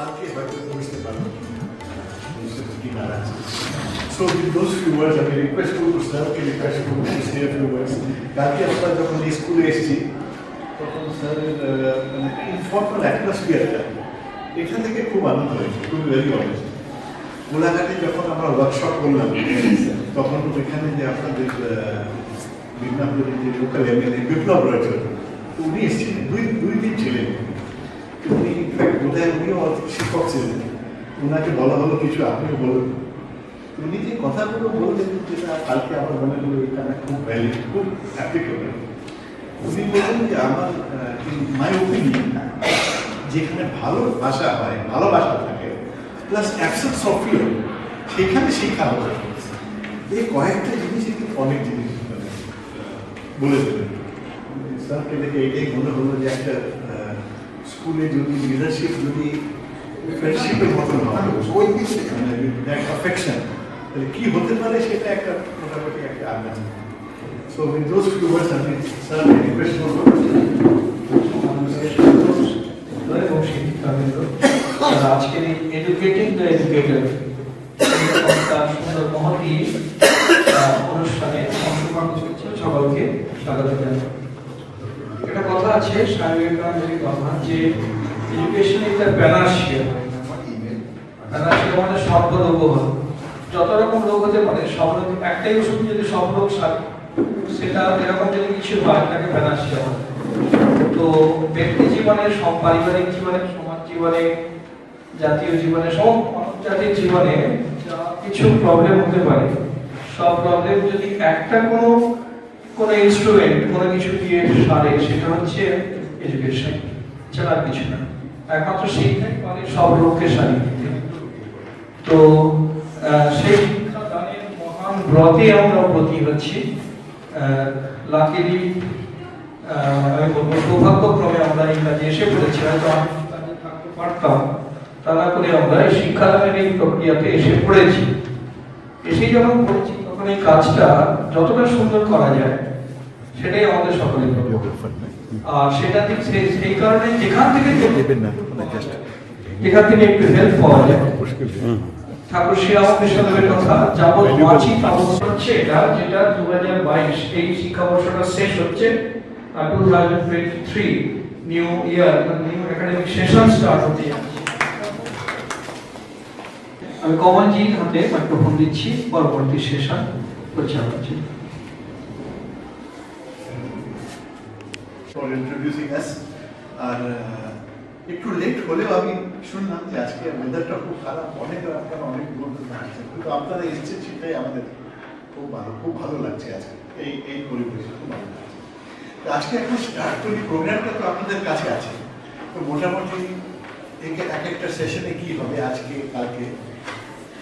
কালকে হয়তো বুঝতে পারবো কি না আছে। So with those few words, আমি রিকোয়েস্ট করবো স্যারকে রিকোয়েস্ট করবো সে ফিউ ওয়ার্ডস। কালকে আমরা যখন স্কুলে এসেছি তখন স্যারের মানে ইনফর্মাল অ্যাটমসফিয়ারটা এখান থেকে খুব আনন্দ হয়েছে, খুব ভেরি অনেস্ট। গোলাঘাটে যখন আমরা ওয়ার্কশপ করলাম তখন ওইখানে যে আপনাদের বিদ্যাপুরের যে লোকাল এমএলএ বিপ্লব রয়েছে উনি এসেছিলেন, দুই দিন ছিলেন। উনি ইনফ্যাক্ট বোধহয় উনিও শিক্ষক ছিলেন, ওনাকে বলা হলো কিছু আপনিও বলুন। উনি যে কথাগুলো বললেন যেটা কালকে আমার মনে হলো এখানে খুব ভ্যালিড, খুব অ্যাপ্লিকেবল। উনি বললেন যে আমার মাই ওপিনিয়ন যেখানে ভালো ভাষা হয়, ভালোবাসা থাকে প্লাস অ্যাবসেন্স অফ ফিয়ার, সেখানে শিক্ষা হতে এই কয়েকটা জিনিস কিন্তু অনেক জিনিস বলে দেবেন। স্যারকে দেখে এটাই মনে হলো যে একটা স্কুলে যদি লিডারশিপ যদি ফ্রেন্ডশিপের মতন হয় ওই অ্যাফেকশন তাহলে কি হতে পারে সেটা একটা মোটামুটি একটা আন্দাজ। So with those few words আমি স্যার রিকোয়েস্ট করবো আজকের এই এডুকেটিং দ্য এডুকেটর সুন্দর মহতি অনুষ্ঠানে অংশগ্রহণ করছে সকলকে স্বাগত জানাই। একটা কথা আছে স্বামী বিবেকানন্দের কথা যে education is the panacea. Panacea মানে সব রোগ হয়, যত রকম রোগ হতে পারে সব রোগ একটাই ওষুধ যদি সব রোগ সারে সেটা এরকম যদি কিছু হয় তাকে প্যানাসিয়া হয়। তো ব্যক্তি জীবনে, পারিবারিক জীবনে, সমাজ জীবনে, জাতীয় জীবনে, সব মানব জাতির জীবনে যা কিছু প্রবলেম হতে পারে সব প্রবলেম যদি একটা কোনো ইনস্ট্রুমেন্ট কোনো কিছু দিয়ে সারে সেটা হচ্ছে এডুকেশন, ছাড়া আর কিছু না। একমাত্র শিক্ষাই পারে সব রোগকে সারিয়ে দিতে। তো সেই শিক্ষা দানের মহান ব্রতে আমরা ব্রতী হচ্ছি। লাকিলি আমি বলবো সৌভাগ্যক্রমে আমরা এই কাজে এসে পড়েছি, হয়তো আমি কাজে থাকতে পারতাম তা না করে আমরা এই শিক্ষাদানের এই প্রক্রিয়াতে এসে পড়েছি। এসে যখন পড়েছি তখন এই কাজটা যতটা সুন্দর করা যায় সেটাই আমাদের সকলের আর সেটা ঠিক সেই কারণে যেখান থেকে একটু হেল্প পাওয়া যায়। ঠাকুর শ্রীরামকৃষ্ণদেবের কথা যাবৎ বাঁচি তাবৎ হচ্ছে এটা, যেটা 2022 এই শিক্ষাবর্ষটা শেষ হচ্ছে 2023 new year new academic session start হতে যাচ্ছে। আমি কমলজির হাতে মাইক্রোফোন দিচ্ছি পরবর্তী সেশন পরিচালনার জন্য। ফর ইন্ট্রোডিউসিং আস। আর একটু লেট হলেও আমি শুনলাম যে আজকে ওয়েদারটা খুব খারাপ, আপনারা অনেক বন্ধু আসছেন, কিন্তু আপনারা এসেছেন সেটাই আমাদের খুব ভালো লাগছে আজকে এই পরিবেশে, খুব ভালো লাগছে। তো আজকে এখন স্টার্ট করি, প্রোগ্রামটা তো আপনাদের কাছে আছে। তো মোটামুটি এক একটা সেশনে কি হবে আজকে কালকে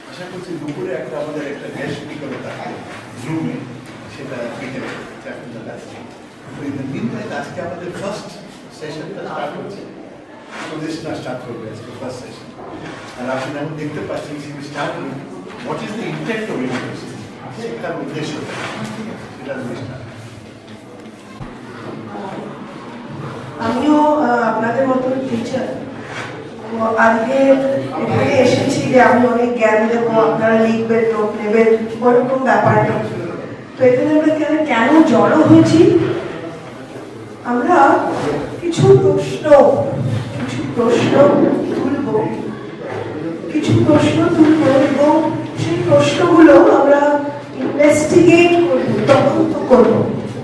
আশা করছি দুপুরে আমাদের একটা গেস্ট স্পিকারও থাকে জুমে, সেটা বিকেলে আপনাদের আসছে। তো এই দিনটাই আজকে আমাদের ফার্স্ট সেশনটা স্টার্ট হচ্ছে, উপদেশটা স্টার্ট করবে আজকে ফার্স্ট সেশন। আর আপনি এখন দেখতে পাচ্ছেন start what is the intent of education, শিক্ষার উদ্দেশ্য সেটা স্টার্ট। আমিও আপনাদের মতো টিচার, আজকে এখানে এসেছি যে আমি অনেক জ্ঞান দেবো, আপনারা লিখবেন, নোট নেবেন, ওরকম ব্যাপারটা। তো এখানে আমরা কেন জড়ো হয়েছি, আমরা কিছু প্রশ্ন তুলব এবং সেই প্রশ্নগুলো আমরা ইনভেস্টিগেট করব, তদন্ত করব।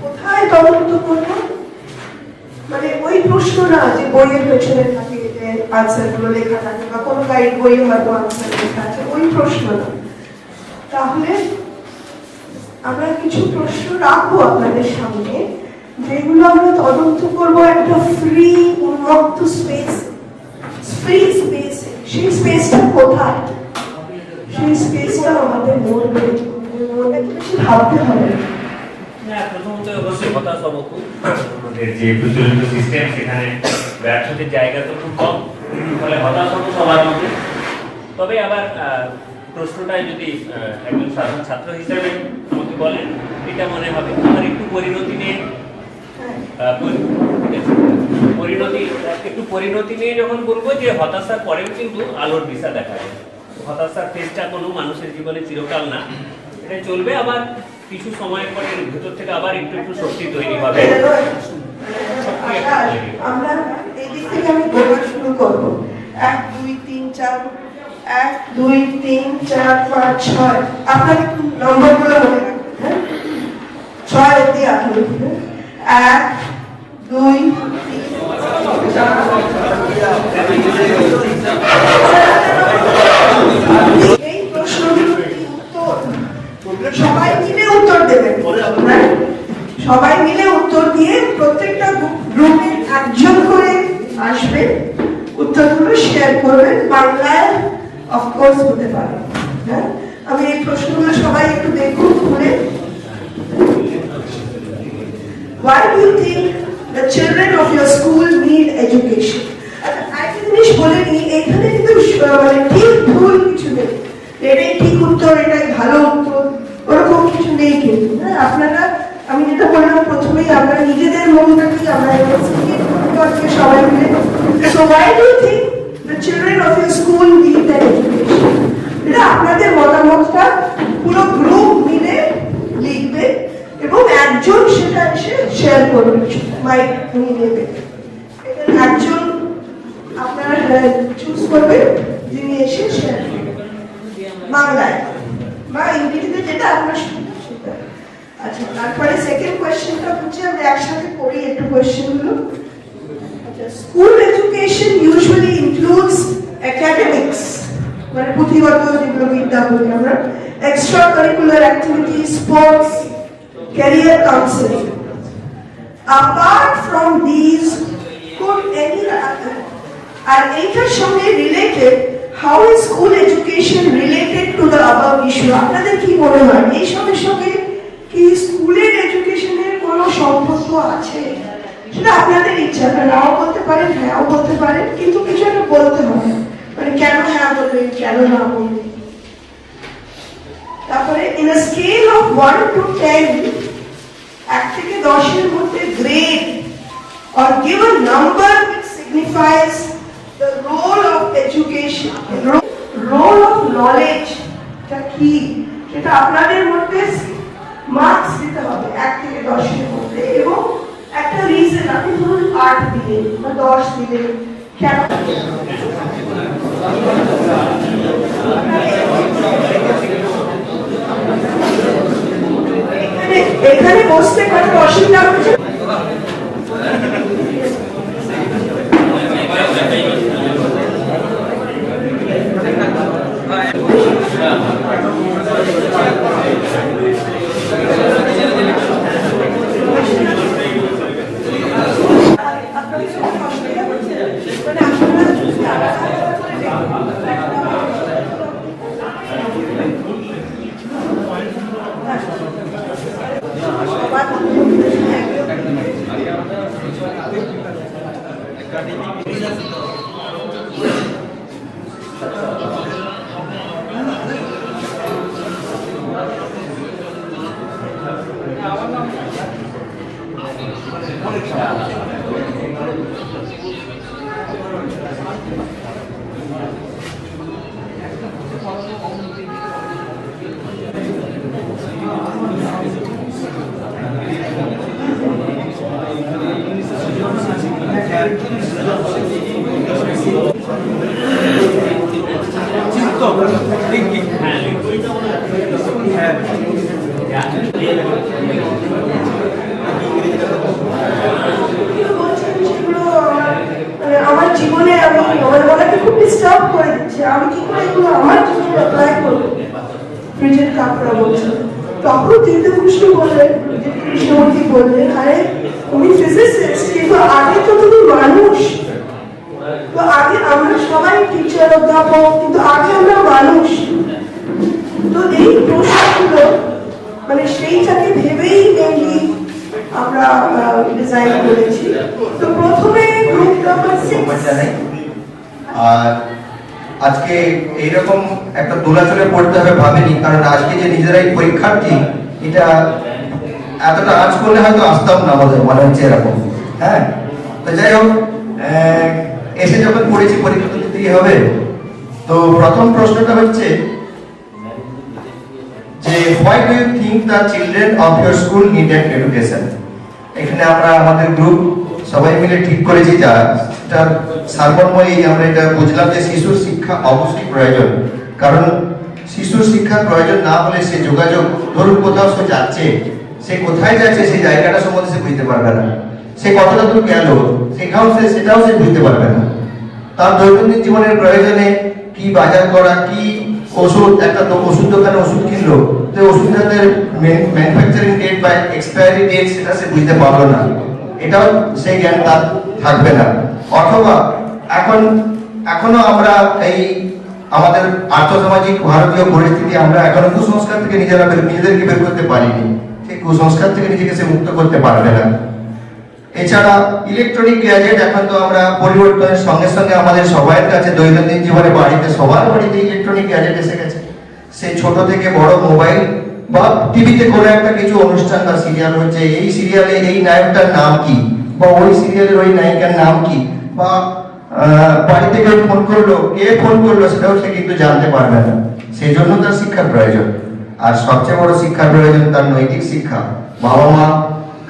কোথায় তদন্ত করব? মানে ওই প্রশ্ন না যে বইয়ের পেছনে থাকে যে আনসার গুলো লেখা থাকে বা কোনো গাইড বইয়ে হয়তো আনসার লেখা আছে, ওই প্রশ্ন না। তাহলে আমরা কিছু প্রশ্ন রাখবো আপনাদের সামনে, যেগুলো আমরা তদন্ত করবো একটা ফ্রি উন্মুক্ত ফ্রি স্পেসে। সেই স্পেসটা কোথায়? সেই স্পেসটা আমাদের মনে বেশি ভাবতে হবে। প্রথমত অবশ্যই হতাশা হবো খুব, আমাদের যে প্রচলিত সিস্টেম সেখানে ব্যর্থতার জায়গা তো খুব কম, ফলে হতাশ হবো সবার মধ্যে। তবে আবার প্রশ্নটাই যদি একজন সাধারণ ছাত্র হিসাবে আমাকে বলেন, এটা মনে হবে আমার একটু পরিণতি নিয়ে একটু পরিণতি নিয়ে যখন বলবো যে হতাশার পরেও কিন্তু আলোর দিশা দেখা যায়। হতাশার ফেজটা কোনো মানুষের জীবনে চিরকাল না, এটা চলবে, আবার কিছু সময় পরে ভেতর থেকে আবার একটু একটু শক্তি তৈরি হবে। আমরা এই দিক থেকে আমি বলা শুরু করবো। 1 2 3 4 1 2 3 4 5 6 আপনার নম্বর গুলো মনে রাখবেন, হ্যাঁ 6 অবধি আপনি 1 2 এই প্রশ্নগুলোর উত্তর সবাই মিলে উত্তর দেবেন, হ্যাঁ সবাই মিলে উত্তর দিয়ে প্রত্যেকটা গ্রুপে একজন করে আসবে, উত্তরগুলো শেয়ার করবেন, বাংলায় অফকোর্স হতে পারে। হ্যাঁ আমি এই প্রশ্নগুলো সবাই একটু দেখুন খুলে। Why do you think the children of your school need education? একটা জিনিস বলে নি, এখানে কিন্তু মানে ঠিক ভুল কিছু নেই, এটাই ঠিক উত্তর, এটাই ভালো উত্তর, ওরকম কিছু নেই কিন্তু। হ্যাঁ আপনারা, আমি যেটা বললাম প্রথমেই, আমরা নিজেদের মনটাকে আমরা সবাই মিলে। So why do you think the children of your school need their education? এটা আপনাদের মতামতটা পুরো গ্রুপ মিলে লিখবে এবং একজন সেটা এসে শেয়ার করবে, মাইক নিয়ে নেবে। একজন আপনারা চুজ করবে যিনি এসে শেয়ার করবেন, বাংলায় বা ইংরেজিতে যেটা আপনার সুবিধা সেটা। আচ্ছা, তারপরে সেকেন্ড কোয়েশ্চেনটা হচ্ছে, আমরা একসাথে করি একটু কোয়েশ্চেনগুলো। আচ্ছা, school education usually includes academics, মানে পুঁথিগত যেগুলো বিদ্যা বলি আমরা, extra curricular activities, sports, career counseling. Apart from these, could any other, are either সঙ্গে related, how is school education related to the above issue? আপনাদের কি মনে হয় এই সঙ্গে কি স্কুলের এডুকেশনের কোনো সম্পর্ক আছে? সেটা আপনাদের ইচ্ছা, নাও বলতে পারেন, হ্যাঁও বলতে পারেন, কিন্তু কিছু একটা বলতে হবে, মানে কেন হ্যাঁ বলবেন, কেন না বলবেন। তারপরে in a scale of 1 to 10, 1 থেকে 10 এর মধ্যে grade or give a number which signifies the role of education, role of knowledge, টা কি সেটা আপনাদের মধ্যে মার্কস দিতে হবে 1 থেকে 10 এর মধ্যে, এবং একটা রিজন, আপনি ধরুন 8 দিলেন বা 10 দিলেন, কেন? এখানে বসতে কারো অসুবিধা হচ্ছে? আমার জীবনে আমি আমার বলাকে খুব ডিস্টার্ব করে দিচ্ছে, আমি কি করে এগুলো আমার জীবনে অ্যাপ্লাই করবো? ফ্রিজের কাপড়া বলছে, তখন তিনটে প্রশ্ন বললেন, যে কৃষ্ণমূর্তি বললেন, আরে তুমি ফিজিসিস্ট, কিন্তু আগে তো তুমি মানুষ, তো আগে আমরা সবাই টিচার, অধ্যাপক, কিন্তু আগে আমরা মানুষ। তো এই প্রশ্নগুলো মানে সেইটাকে ভেবেই মেনলি আমরা ডিজাইন করেছি। তো প্রথমে গ্রুপ নাম্বার 6, আর আজকে এইরকম একটা দোলাচলে পড়তে হবে ভাবিনি, কারণ আজকে যে নিজেরাই পরীক্ষার্থী, এটা এতটা আজ করলে হয়তো আসতাম না, মনে হচ্ছে এরকম। হ্যাঁ, তো যাই হোক, এসে যখন পড়েছি পরীক্ষা তো দিতেই হবে। তো প্রথম প্রশ্নটা হচ্ছে যে why do you think the children of your school need an education? এখানে আমরা আমাদের গ্রুপ সবাই মিলে ঠিক করেছি যা তার সার্বময় আমরা এটা বুঝলাম যে শিশুর শিক্ষা অবশ্যই প্রয়োজন, কারণ শিশুর শিক্ষার প্রয়োজন না হলে সে যোগাযোগ, ধরুন কোথাও সে যাচ্ছে, সে কোথায় যাচ্ছে সেই জায়গাটা সম্বন্ধে সে বুঝতে পারবে না, সে কতটা দূর গেল সেটাও সে বুঝতে পারবে না। তার দৈনন্দিন জীবনের প্রয়োজনে কি বাজার করা, কি ওষুধ, একটা ওষুধ দোকানে ওষুধ কিনলো, তো ওষুধটার ম্যানুফ্যাকচারিং ডেট বা এক্সপায়ারি ডেট সেটা সে বুঝতে পারলো না, এটাও সেই জ্ঞান তার থাকবে না। অথবা এখনো আমরা এই আমাদের আর্থসামাজিক ভারতীয় পরিস্থিতি আমরা এখনো কুসংস্কার থেকে নিজেদেরকে বের করতে পারিনি, সেই কুসংস্কার থেকে নিজেকে সে মুক্ত করতে পারবে না। এছাড়া ইলেকট্রনিক গ্যাজেট এখন তো আমরা পরিবর্তনের সঙ্গে সঙ্গে আমাদের সবার কাছে দৈনন্দিন জীবনে বাড়িতে সবার বাড়িতে ইলেকট্রনিক গ্যাজেট এসে গেছে। সেই ছোট থেকে বড় মোবাইল বা টিভিতে কোনো একটা কিছু অনুষ্ঠান বা সিরিয়াল হচ্ছে, এই সিরিয়ালে এই নায়কটার নাম কি বা ওই সিরিয়ালের ওই নায়িকার নাম কি, বা বাড়ি থেকে ফোন করলো, কে ফোন করলো সেটাও সে কিন্তু জানতে পারবে না। সেই জন্য তার শিক্ষার প্রয়োজন। আর সবচেয়ে বড় শিক্ষার প্রয়োজন তার নৈতিক শিক্ষা। বাবা মা,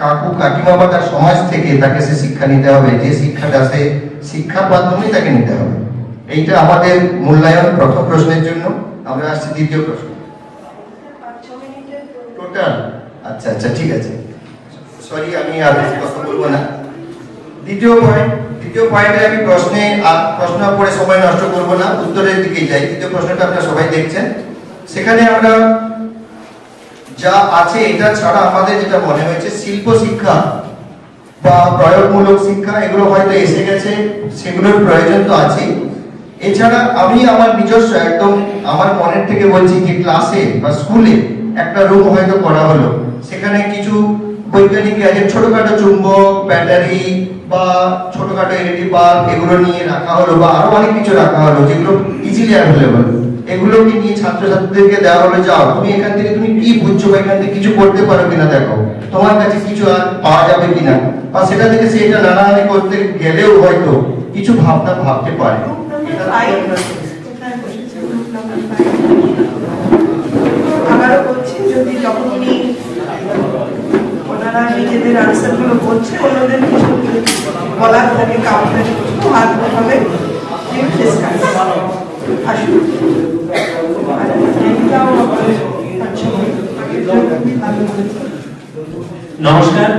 কাকু কাকিমা বা তার সমাজ থেকে তাকে সে শিক্ষা নিতে হবে, যে শিক্ষাটা সে শিক্ষার মাধ্যমেই তাকে নিতে হবে। এইটা আমাদের মূল্যায়ন প্রথম প্রশ্নের জন্য। আমরা আসছি দ্বিতীয় প্রশ্ন। টোটাল আচ্ছা আচ্ছা ঠিক আছে, সরি আমি আর কথা বলবো না। দ্বিতীয় পয়েন্টে আমি প্রশ্ন পড়ে সময় নষ্ট করবো না, উত্তরের দিকে যাই। দ্বিতীয় প্রশ্নটা আপনারা সবাই দেখছেন, সেখানে আমরা যা আছে এটা ছাড়া আমাদের যেটা মনে হয়েছে শিল্প শিক্ষা বা প্রয়োগমূলক শিক্ষা এগুলো হয়তো এসে গেছে, সেগুলোর প্রয়োজন তো আছে। এছাড়া আমি আমার নিজস্ব একদম আমার মনের থেকে বলছি যে ক্লাসে বা স্কুলে একটা রুম হয়তো করা হলো, সেখানে কিছু বৈজ্ঞানিক গ্যাজেট, ছোটখাটো চুম্বক, ব্যাটারি বা ছোটখাটো এলইডি বাল্ব এগুলো নিয়ে রাখা হলো, বা আরো অনেক কিছু রাখা হলো যেগুলো ইজিলি অ্যাভেলেবল। এগুলোকে নিয়ে ছাত্রছাত্রীদেরকে দেওয়া হলো, যাও তুমি এখান থেকে তুমি কি বুঝছো বা এখান থেকে কিছু করতে পারো কিনা দেখো, তোমার কাছে কিছু আর পাওয়া যাবে কিনা, বা সেটা থেকে সে এটা নানাহানি করতে গেলেও হয়তো কিছু ভাবনা ভাবতে পারে। আবারও বলছি, যদি যখন উনি ওনারা নিজেদের আনসার গুলো বলছে, অন্যদের কিছু বলার থাকে, কাউন্টার কিছু হাত হবে আসুন। নমস্কার,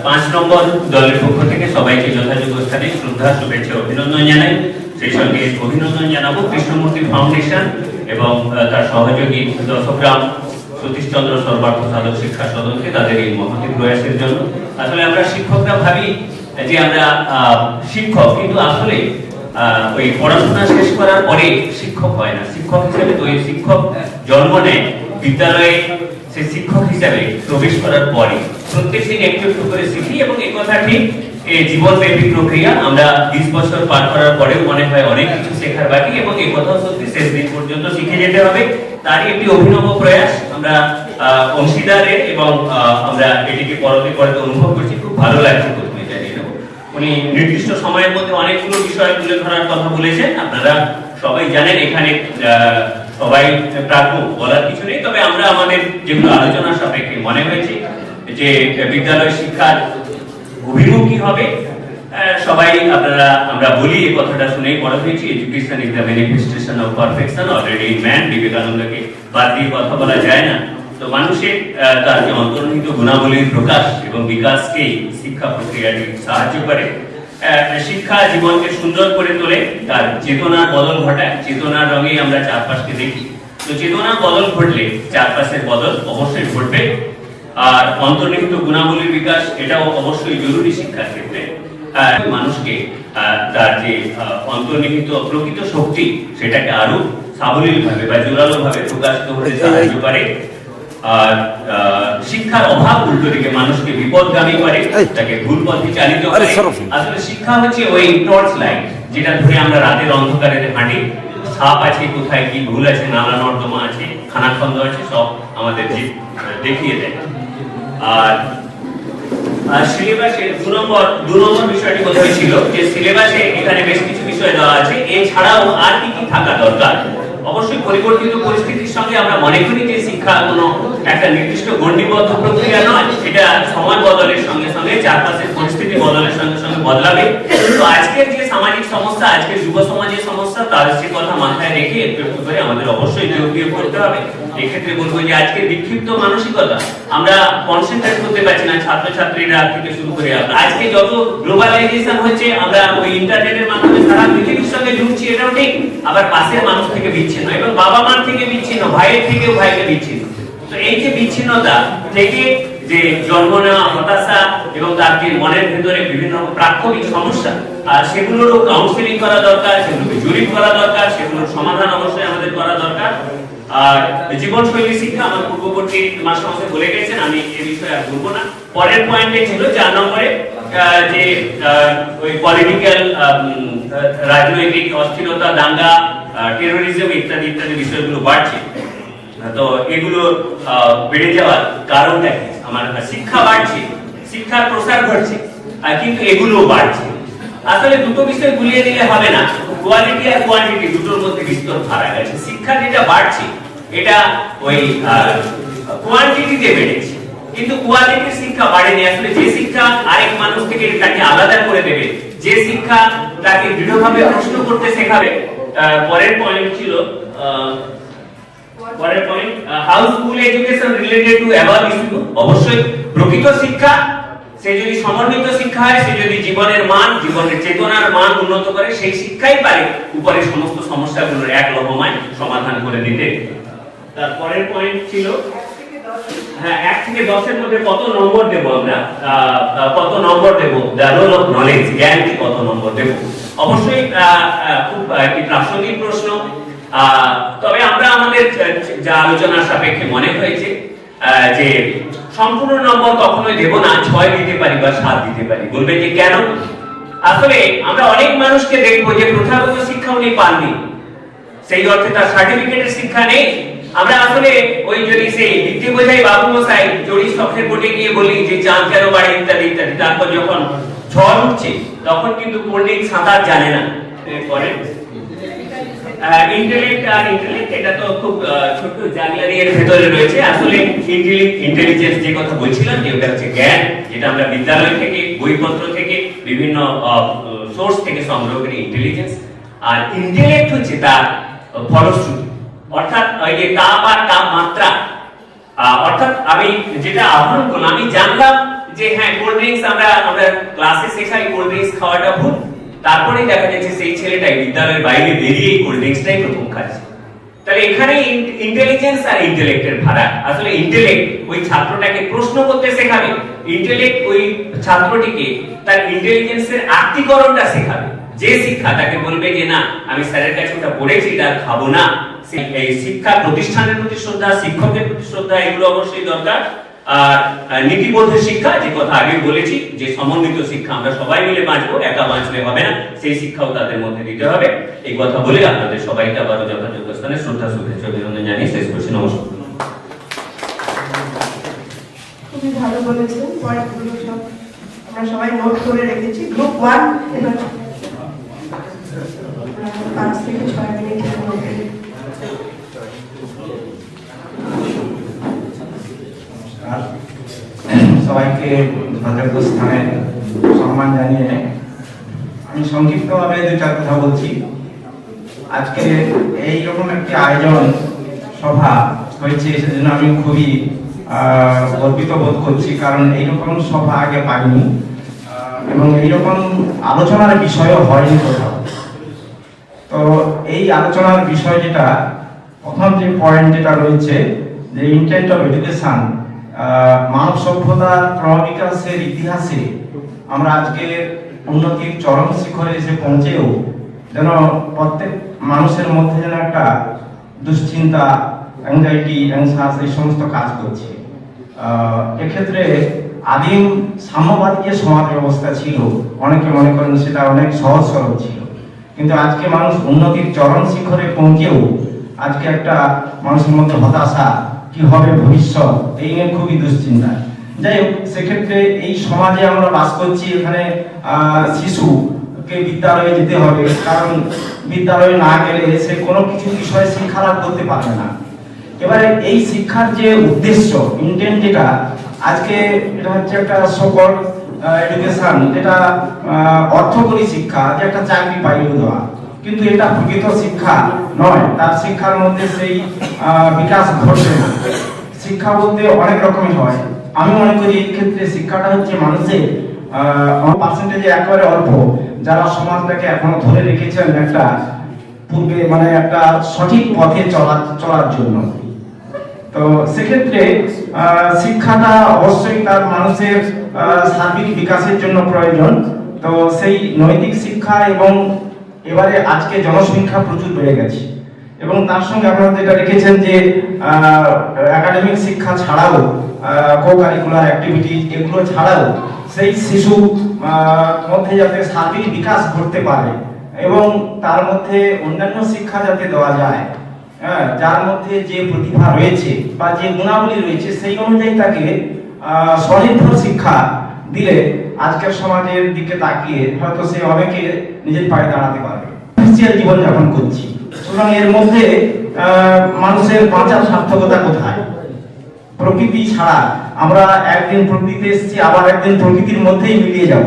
5 নম্বর দলের পক্ষ থেকে সবাইকে যথাযোগ্য স্থানে শ্রদ্ধা, শুভেচ্ছা, অভিনন্দন জানাই। সেই সঙ্গে অভিনন্দন জানাবো কৃষ্ণমূর্তি ফাউন্ডেশন এবং তার সহযোগী দশগ্রাম সতীশচন্দ্র সর্বার্থ সাধক শিক্ষা সদনকে তাদের এই মহতি প্রয়াসের জন্য। আসলে আমরা শিক্ষকরা ভাবি যে আমরা শিক্ষক, কিন্তু আসলে ওই পড়াশোনা শেষ করার পরে শিক্ষক হয় না। শিক্ষক হিসেবে তো ওই শিক্ষক জন্ম নেয় বিদ্যালয়ে, সে শিক্ষক হিসেবে প্রবেশ করার পরে প্রত্যেক দিন একটু একটু করে শিখি, এবং এই কথা ঠিক এই জীবনব্যাপী প্রক্রিয়া। আমরা 20 বছর পার করার পরেও মনে হয় অনেক কিছু শেখার বাকি, এবং এই কথাও সত্যি শেষ দিন পর্যন্ত শিখে যেতে হবে। তারই একটি অভিনব প্রয়াস আমরা অংশীদারের, এবং আমরা এটিকে পরতে অনুভব করছি। খুব ভালো লাগছে প্রথমে জানিয়ে নেব। উনি নির্দিষ্ট সময়ের মধ্যে অনেকগুলো বিষয় তুলে ধরার কথা বলেছেন। আপনারা সবাই জানেন এখানে সবাই প্রাজ্ঞ, বলার কিছু নেই। তবে আমরা আমাদের যেগুলো আলোচনা সাপেক্ষে মনে হয়েছে যে বিদ্যালয় শিক্ষার অভিমুখ কি হবে, সবাই আপনারা আমরা বলি এই কথাটা শুনেই বড় হয়েছি, education is the manifestation of perfection already in man. বিবেকানন্দকে বাদ দিয়ে কথা বলা যায় না। তো মানুষের তার যে অন্তর্নিহিত গুণাবলীর প্রকাশ এবং বিকাশকেই শিক্ষা প্রক্রিয়াটি সাহায্য করে। শিক্ষা জীবনকে সুন্দর করে তোলে, তার চেতনার বদল ঘটায়। চেতনার রঙেই আমরা চারপাশকে দেখি। তো চেতনার বদল ঘটলে চারপাশের বদল অবশ্যই ঘটবে। আর অন্তর্নিহিত গুণাবলীর বিকাশ এটাও অবশ্যই জরুরি শিক্ষার ক্ষেত্রে। মানুষকে তার যে অন্তর্নিহিত প্রকৃত শক্তি সেটাকে আরো সাবলীল ভাবে বা জোরালো ভাবে প্রকাশিত হতে সাহায্য করে। আর শিক্ষার অভাব উল্টো দিকে মানুষকে বিপদগামী করে, তাকে ভুল পথে চালিত করে। আসলে শিক্ষা হচ্ছে ওই টর্চ লাইট যেটা ধরে আমরা রাতের অন্ধকারে হাঁটি। সাপ আছে, কোথায় কি ভুল আছে, নালা নর্দমা আছে, খানাখন্দ আছে, সব আমাদের দেখিয়ে দেয়। আর সিলেবাসে দু নম্বর বিষয়টি কোথায় ছিল যে সিলেবাসে এখানে বেশ কিছু বিষয় দেওয়া আছে, এছাড়াও আর কি কি থাকা দরকার। অবশ্যই পরিবর্তিত পরিস্থিতির সঙ্গে আমরা মনে করি যে শিক্ষা কোনো একটা নির্দিষ্ট গণ্ডিবদ্ধ প্রক্রিয়া নয়, এটা সময় বদলের সঙ্গে সঙ্গে চারপাশের পরিস্থিতি বদলের সঙ্গে সঙ্গে বদলাবে। তো আজকের যে সামাজিক সমস্যা, আজকের যুব সমাজের সমস্যা, তার সে কথা মাথায় রেখে একটু একটু করে আমাদের অবশ্যই যোগ করতে হবে। এক্ষেত্রে বলবো যে আজকে বিক্ষিপ্ত মানসিকতা, আমরা কনসেন্ট্রেট করতে পারছি না, ছাত্রছাত্রীরা থেকে শুরু করে আমরা আজকে যত গ্লোবালাইজেশন হচ্ছে, আমরা ওই ইন্টারনেটের মাধ্যমে সারা পৃথিবীর সঙ্গে জুড়ছি, এটাও ঠিক, আবার পাশের মানুষ থেকে বিচ্ছিন্ন এবং বাবা মার থেকে বিচ্ছিন্ন, ভাইয়ের থেকেও ভাইকে বিচ্ছিন্ন। তো এই যে বিচ্ছিন্নতা থেকে যে জন্ম নেওয়া হতাশা এবং তার যে মনের ভেতরে বিভিন্ন প্রাথমিক সমস্যা, আর সেগুলোরও কাউন্সিলিং করা দরকার, সেগুলোকে জরিপ করা দরকার, সেগুলোর সমাধান অবশ্যই আমাদের করা দরকার। আর জীবনশৈলী শিক্ষা আমার পূর্ববর্তী মাস্টার মশাই বলে গেছেন, আমি এই বিষয়ে আর বলবো না। পরের পয়েন্টে ছিল 4 নম্বরে যে ওই পলিটিক্যাল রাজনৈতিক অস্থিরতা, দাঙ্গা, টেরোরিজম ইত্যাদি ইত্যাদি বিষয়গুলো বাড়ছে। তো এগুলো বেড়ে যাওয়ার কারণটা কি? আমার শিক্ষা বাড়ছে, শিক্ষার প্রসার ঘটছে, কিন্তু এগুলোও বাড়ছে। আসলে দুটো বিষয় গুলিয়ে দিলে হবে না, কোয়ালিটি আর কোয়ান্টিটি দুটোর মধ্যে বিস্তর ফারাক আছে। শিক্ষা যেটা বাড়ছে এটা ওই কোয়ান্টিটিতে বেড়েছে, কিন্তু কোয়ালিটির শিক্ষা বাড়েনি। আসলে যে শিক্ষা আরেক মানুষ থেকে তাকে আলাদা করে দেবে, যে শিক্ষা তাকে দৃঢ়ভাবে প্রশ্ন করতে শেখাবে। পরের পয়েন্ট ছিল how school education related to above issue. অবশ্যই প্রকৃত শিক্ষা, সে যদি সমন্বিত শিক্ষা হয়, সে যদি জীবনের মান, জীবনের চেতনার মান উন্নত করে, সেই শিক্ষাই পারে উপরে সমস্ত সমস্যাগুলোর এক লহমায় সমাধান করে দিতে। তারপরের পয়েন্ট ছিল 1 থেকে 10 এর মধ্যে কত নম্বর দেব আমরা, কত নম্বর দেব, দ্য রোল অফ নলেজ, জ্ঞানকে কত নম্বর দেব। অবশ্যই খুব একটি প্রাসঙ্গিক প্রশ্ন। তবে আমরা আমাদের যা আলোচনার সাপেক্ষে মনে হয়েছে যে সম্পূর্ণ নম্বর কখনোই দেব না, 6 দিতে পারি বা 7 দিতে পারি। বলবেন যে কেন? আসলে আমরা অনেক মানুষকে দেখবো যে প্রথাগত শিক্ষা উনি পাননি, সেই অর্থে তার সার্টিফিকেটের শিক্ষা নেই। আমরা আসলে ওই যদি সেই বিদ্যে বোঝাই বাবু মশাই চড়ি শখের বোটে গিয়ে বলি যে চাঁদ কেন বাড়ে ইত্যাদি ইত্যাদি, তারপর যখন ঝড় উঠছে তখন কিন্তু কোল্ডিং সাঁতার জানে না। পরে ইন্টেলেক্ট আর ইন্টেলেক্ট, এটা তো খুব ছোট জাগলারি এর ভেতরে রয়েছে। আসলে ইন্টেলিজেন্স যে কথা বলছিলাম, যে ওটা হচ্ছে জ্ঞান, যেটা আমরা বিদ্যালয় থেকে, বইপত্র থেকে, বিভিন্ন সোর্স থেকে সংগ্রহ করি ইন্টেলিজেন্স। আর ইন্টেলেক্ট হচ্ছে তার ফলশ্রুতি, অর্থাৎ ওই যে তাপ আর তাপমাত্রা। অর্থাৎ আমি যেটা আহ্বান করলাম, আমি জানলাম যে হ্যাঁ কোল্ড ড্রিঙ্কস আমরা ক্লাসে শেখাই কোল্ড ড্রিঙ্কস খাওয়াটা ভুল, তারপরে দেখা যাচ্ছে সেই ছেলেটাই বিদ্যালয়ের বাইরে বেরিয়ে কোল্ড ড্রিঙ্কসটাই প্রথম খাচ্ছে। তাহলে এখানে ইন্টেলিজেন্স আর ইন্টেলেক্টের ফারাক। আসলে ইন্টেলেক্ট ওই ছাত্রটাকে প্রশ্ন করতে শেখাবে, ইন্টেলেক্ট ওই ছাত্রটিকে তার ইন্টেলিজেন্সের আত্মীকরণটা শেখাবে। যে শিক্ষা তাকে বলবে যে না আমি স্যারের কাছে ওটা পড়েছি, এটা খাবো না, এই শিক্ষা প্রতিষ্ঠানের প্রতি শ্রদ্ধা, শিক্ষকের প্রতি শ্রদ্ধা, এগুলো অবশ্যই দরকার। আর নীতিবোধের শিক্ষা, যে কথা আগে বলেছি, যে সমন্বিত শিক্ষা, আমরা সবাই মিলে বাঁচবো, একা বাঁচলে হবে না, সেই শিক্ষাও তাদের মধ্যে দিতে হবে। এই কথা বলে আপনাদের সবাইকে আবারও যথাযোগ্য স্থানে শ্রদ্ধা, শুভেচ্ছা, অভিনন্দন জানিয়ে শেষ করছি। নমস্কার। খুবই ভালো বলেছেন, পয়েন্টগুলো সব আমরা সবাই নোট করে রেখেছি। গ্রুপ 1 এবার 5 থেকে 6 মিনিটের মধ্যে। সবাইকে যথাযোগ্য স্থানে সম্মান জানিয়ে আমি সংক্ষিপ্তভাবে 2টা কথা বলছি। আজকে এইরকম একটি আয়োজন সভা হয়েছে, সেজন্য আমি খুবই গর্বিত বোধ করছি, কারণ এইরকম সভা আগে পাইনি এবং এইরকম আলোচনার বিষয়ও হয়নি কোথাও। তো এই আলোচনার বিষয় যেটা, প্রথম যে পয়েন্ট যেটা রয়েছে যে ইন্টেন্ট অফ এডুকেশন, মানব সভ্যতার ক্রমবিকাশের ইতিহাসে আমরা আজকে উন্নতির চরম শিখরে এসে পৌঁছেও যেন প্রত্যেক মানুষের মধ্যে যেন একটা দুশ্চিন্তা, অ্যাংজাইটি, অ্যাংসাস এই সমস্ত কাজ করছে। এক্ষেত্রে আদিম সাম্যবাদী যে সমাজ ব্যবস্থা ছিল, অনেকে মনে করেন সেটা অনেক সহজ সরল ছিল, কিন্তু আজকে মানুষ উন্নতির চরম শিখরে পৌঁছেও আজকে একটা মানুষের মধ্যে হতাশা, কি হবে ভবিষ্যৎ, এই নিয়ে খুবই দুশ্চিন্তা। যাই হোক, সেক্ষেত্রে এই সমাজে আমরা বাস করছি, এখানে শিশুকে বিদ্যালয়ে যেতে হবে, কারণ বিদ্যালয়ে না গেলে সে কোনো কিছু বিষয়ে শিক্ষা লাভ করতে পারবে না। এবারে এই শিক্ষার যে উদ্দেশ্য, ইন্টেন্ট, যেটা আজকে এটা হচ্ছে একটা সকল এডুকেশন, যেটা অর্থকরী শিক্ষা, যে একটা চাকরি পাইয়ে দেওয়া, কিন্তু এটা প্রকৃত শিক্ষা নয়। তার শিক্ষার মধ্যে সেই বিকাশ ঘটে না। শিক্ষা বলতে অনেক রকমের হয়। আমি মনে করি এই ক্ষেত্রে শিক্ষাটা হচ্ছে মানুষের পার্সেন্টেজে একেবারে অল্প, যারা সমাজটাকে এখনো ধরে রেখেছেন একটা পূর্বে, মানে একটা সঠিক পথে চলার জন্য। তো সেক্ষেত্রে শিক্ষাটা অবশ্যই তার মানুষের সার্বিক বিকাশের জন্য প্রয়োজন। তো সেই নৈতিক শিক্ষা, এবং এবারে আজকে জনসংখ্যা প্রচুর বেড়ে গেছে, এবং তার সঙ্গে আপনারা যেটা রেখেছেন যে একাডেমিক শিক্ষা ছাড়াও কো কারিকুলার অ্যাক্টিভিটি, এগুলো ছাড়াও সেই শিশু মধ্যে যাতে সার্বিক বিকাশ ঘটতে পারে, এবং তার মধ্যে অন্যান্য শিক্ষা যাতে দেওয়া যায়, যার মধ্যে যে প্রতিভা রয়েছে বা যে গুণাবলী রয়েছে সেই অনুযায়ী তাকে স্বনির্ভর শিক্ষা দিলে আজকের সমাজের দিকে তাকিয়ে হয়তো সে অনেকে নিজের পায়ে দাঁড়াতে পারবে। জীবন যাপন করছি, সুতরাং এর মধ্যে মানুষের বাঁচার সার্থকতা কোথায়? প্রকৃতি ছাড়া আমরা একদিন প্রকৃতিতে এসেছি, আবার একদিন প্রকৃতির মধ্যেই মিলিয়ে যাব।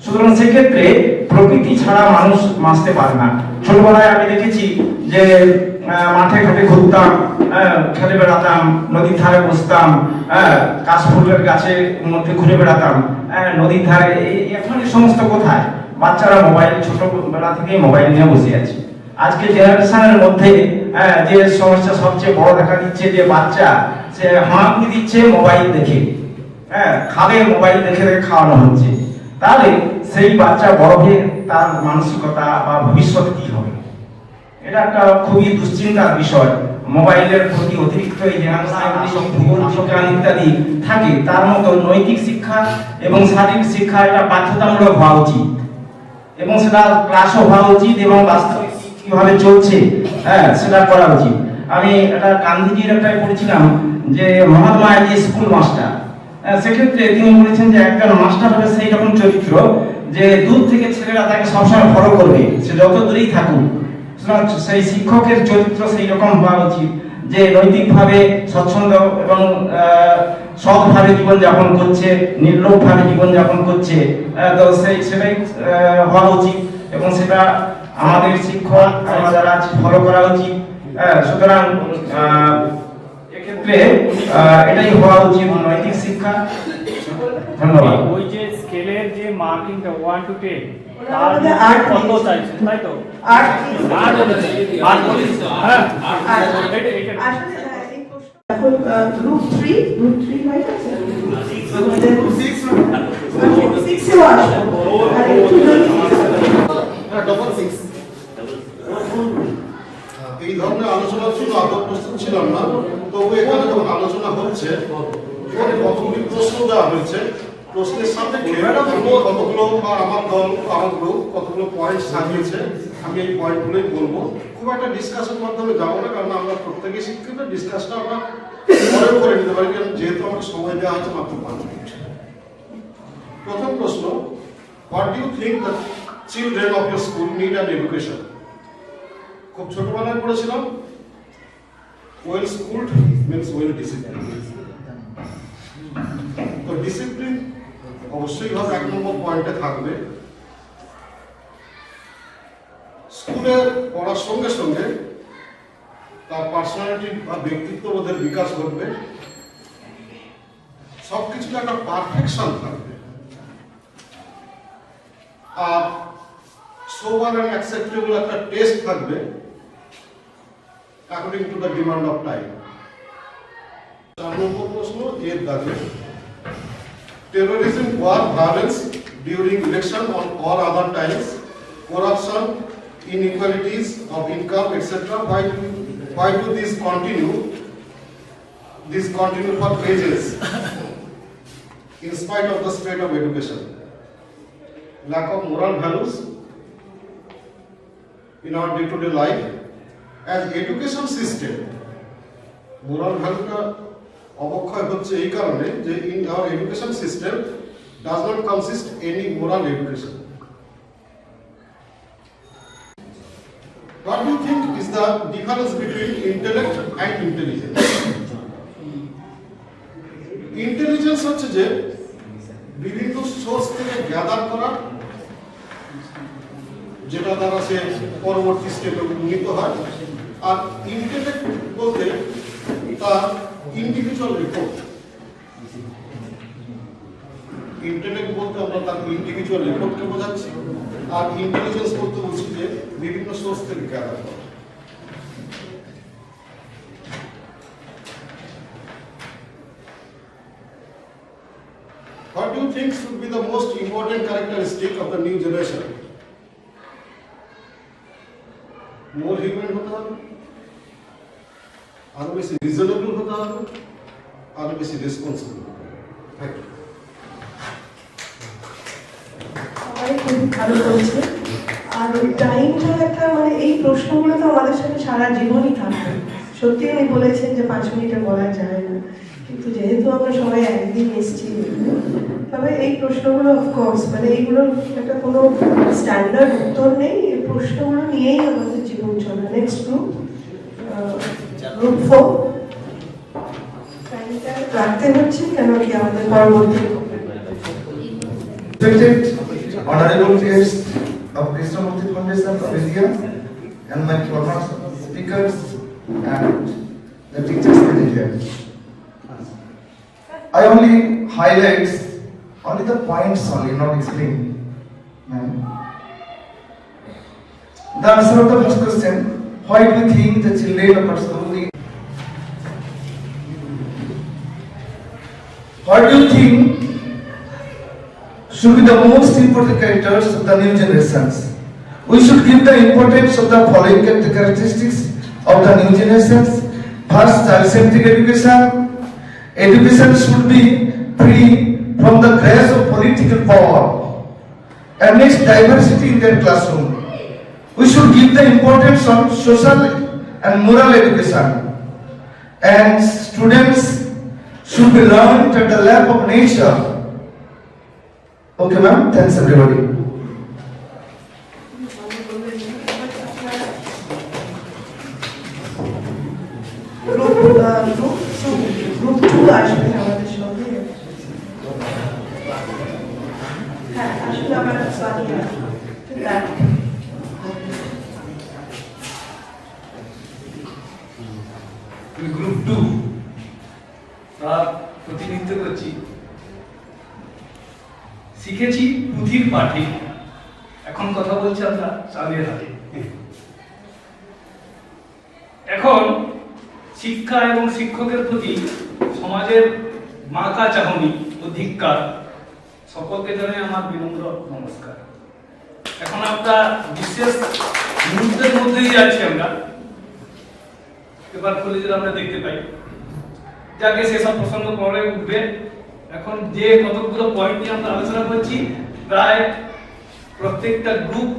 সুতরাং সেক্ষেত্রে প্রকৃতি ছাড়া মানুষ বাঁচতে পারে না। ছোটবেলায় আমি দেখেছি যে মাঠে ঘাটে ঘুরতাম, খেলে বেড়াতাম, নদীর ধারে বসতাম, কাশফুলের গাছের মধ্যে ঘুরে বেড়াতাম, নদীর ধারে। এখন এই সমস্ত কোথায়? বাচ্চারা মোবাইল, ছোটবেলা থেকেই মোবাইল নিয়ে বসে আছে। আজকে জেনারেশনের মধ্যে যে সমস্যা সবচেয়ে বড় দেখা দিচ্ছে, যে বাচ্চা সে হাঁকি দিচ্ছে মোবাইল দেখে, খাবে মোবাইল দেখে দেখে খাওয়ানো হচ্ছে। তাহলে সেই বাচ্চা বড় হয়ে তার মানসিকতা বা ভবিষ্যৎ কি হবে? এটা একটা খুবই দুশ্চিন্তার বিষয়। মোবাইলের প্রতি অতিরিক্ত এই ভূগোল, বিজ্ঞান ইত্যাদি থাকে, তার মতো নৈতিক শিক্ষা এবং শারীরিক শিক্ষা এটা বাধ্যতামূলক হওয়া উচিত, এবং সেটা ক্লাসও হওয়া উচিত, এবং বাস্তবে কিভাবে চলছে সেটা করা উচিত। আমি এটা গান্ধীজির একটাই পড়েছিলাম যে মহাত্মা গান্ধী স্কুল মাস্টার, সেক্ষেত্রে তিনি বলেছেন যে একজন মাস্টার হবে সেই রকম চরিত্র যে দূর থেকে ছেলেরা তাকে সবসময় ফলো করবে, সে যত দূরেই থাকুক। সেই শিক্ষকের চরিত্র সেই রকম হওয়া উচিত যে নৈতিকভাবে স্বচ্ছন্দ এবং সৎভাবে জীবনযাপন করছে, নির্লোভভাবে জীবনযাপন করছে। তো সেটাই হওয়া উচিত, এবং সেটা আমাদের শিক্ষক আমরা যারা আছি ফলো করা উচিত। সুতরাং এক্ষেত্রে এটাই হওয়া উচিত নৈতিক শিক্ষা। ধন্যবাদ। ওই যে স্কেলের যে মার্কিংটা 1 to 10 তার মধ্যে 8 কত চাইছে, তাই তো 8 এখন গ্রুপ 3 হয়ে গেছে, 6 এ আসো আর একটু জলদি। এই ধরনের আলোচনার জন্য আদৌ প্রস্তুত ছিলাম না, তবু এখানে যখন আলোচনা হচ্ছে, এখানে কতগুলি প্রশ্ন দেওয়া হয়েছে, প্রশ্নের সাথে কতগুলো আমার দল, আমার গ্রুপ কতগুলো পয়েন্ট সাজিয়েছে, আমি এই পয়েন্টগুলোই বলবো। খুব একটা ডিসকাশন মাধ্যমে যাবো না, কারণ আমরা প্রত্যেকে শিক্ষিত, ডিসকাসটা আমরা পরেও করে নিতে পারি, কারণ যেহেতু আমাকে সময় দেওয়া হচ্ছে মাত্র 5 মিনিট। প্রথম প্রশ্ন, what do you think the children of your school need an education? খুব ছোটবেলায় পড়েছিলাম, well schooled means well discipline. তো ডিসিপ্লিন অবশ্যই ভাবে 1 নম্বর পয়েন্টে থাকবে। স্কুলে পড়ার সঙ্গে সঙ্গে তার পার্সোনালিটি বা ব্যক্তিত্ববোধের বিকাশ ঘটবে, সবকিছুতে একটা পারফেকশন থাকবে, আর সোবার অ্যান্ড অ্যাকসেপ্টেবল একটা টেস্ট থাকবে according to the demand of time. 4 নম্বর প্রশ্ন এর দাগে, terrorism, war, violence during election on all other times, corruption, inequalities of income, etc. Why do these continue? These continue for ages, in spite of the spread of education. Lack of moral values in our day-to-day life. As education system, moral value অবক্ষয় হচ্ছে এই কারণে যে in our education system does not consist any moral education. What do you think is the difference between intellect and intelligence? Intelligence হচ্ছে যে বিভিন্ন source থেকে gather করা, যেটা দ্বারা সে পরবর্তী স্টেপে উন্নীত হয়। আর ইন্টেলেক্ট বলতে তার ইন্ডিভিজুয়াল রিপোর্ট। ইন্টেলেক্ট বলতে আমরা তার ইন্ডিভিজুয়াল রিপোর্টকে বোঝাচ্ছি, আর ইন্টেলিজেন্স বলতে বলছি যে বিভিন্ন সোর্স থেকে গ্যাদার করা। What do you think should be the most important characteristic of the new generation? More human হতে হবে, আরো বেশি রিজনেবল হতে হবে, আরো বেশি রেসপন্সিবল হতে হবে। Thank you. সবাই খুব ভালো বলছে। আর ওই টাইমটা একটা মানে এই প্রশ্নগুলো তো আমাদের সাথে সারা জীবনই থাকবে। সত্যি উনি বলেছেন যে 5 মিনিটে বলা যায় না, কিন্তু যেহেতু আমরা সবাই একদিন এসেছি, তবে এই প্রশ্নগুলো অফকোর্স মানে এইগুলোর একটা কোনো স্ট্যান্ডার্ড উত্তর নেই। এই প্রশ্নগুলো নিয়েই আমাদের জীবন চলে। নেক্সট গ্রুপ 4 রাখতে হচ্ছে কেন কি আমাদের পরবর্তী honorable guests of Krishnamurti Foundation of India and my former speakers and the teachers in India. I only highlight only the points only, not explain. The answer of the first question, why do you think the children of our school need? What do you think should be the most important characters of the new generations? We should give the importance of the following characteristics of the new generations. First, child-centric education. Education should be free from the grasp of political power. And next, diversity in their classroom. We should give the importance on social and moral education. And students should be learned at the lap of nature. Okay, ma'am. Thanks, everybody. Group 2 আসবে আমাদের সঙ্গে। হ্যাঁ, আসলে আমার group 2 তার প্রতিনিধিত্ব করছি। শিখেছি পুঁথির পাঠে, এখন কথা বলছি আমরা চাঁদের হাতে। এখন শিক্ষা এবং শিক্ষকের প্রতি সমাজের মাকা চাহনি ও ধিক্কার, সকলকে জানাই আমার বিনম্র নমস্কার। এখন আমরা বিশেষ মুহূর্তের মধ্যেই যাচ্ছি। আমরা পেপার খুলে যেটা আমরা দেখতে পাই, যাকে সেসব প্রসঙ্গ পরে উঠবে। এখন যে কতগুলো পয়েন্ট নিয়ে আমরা আলোচনা করছি, প্রায় প্রত্যেকটা গ্রুপ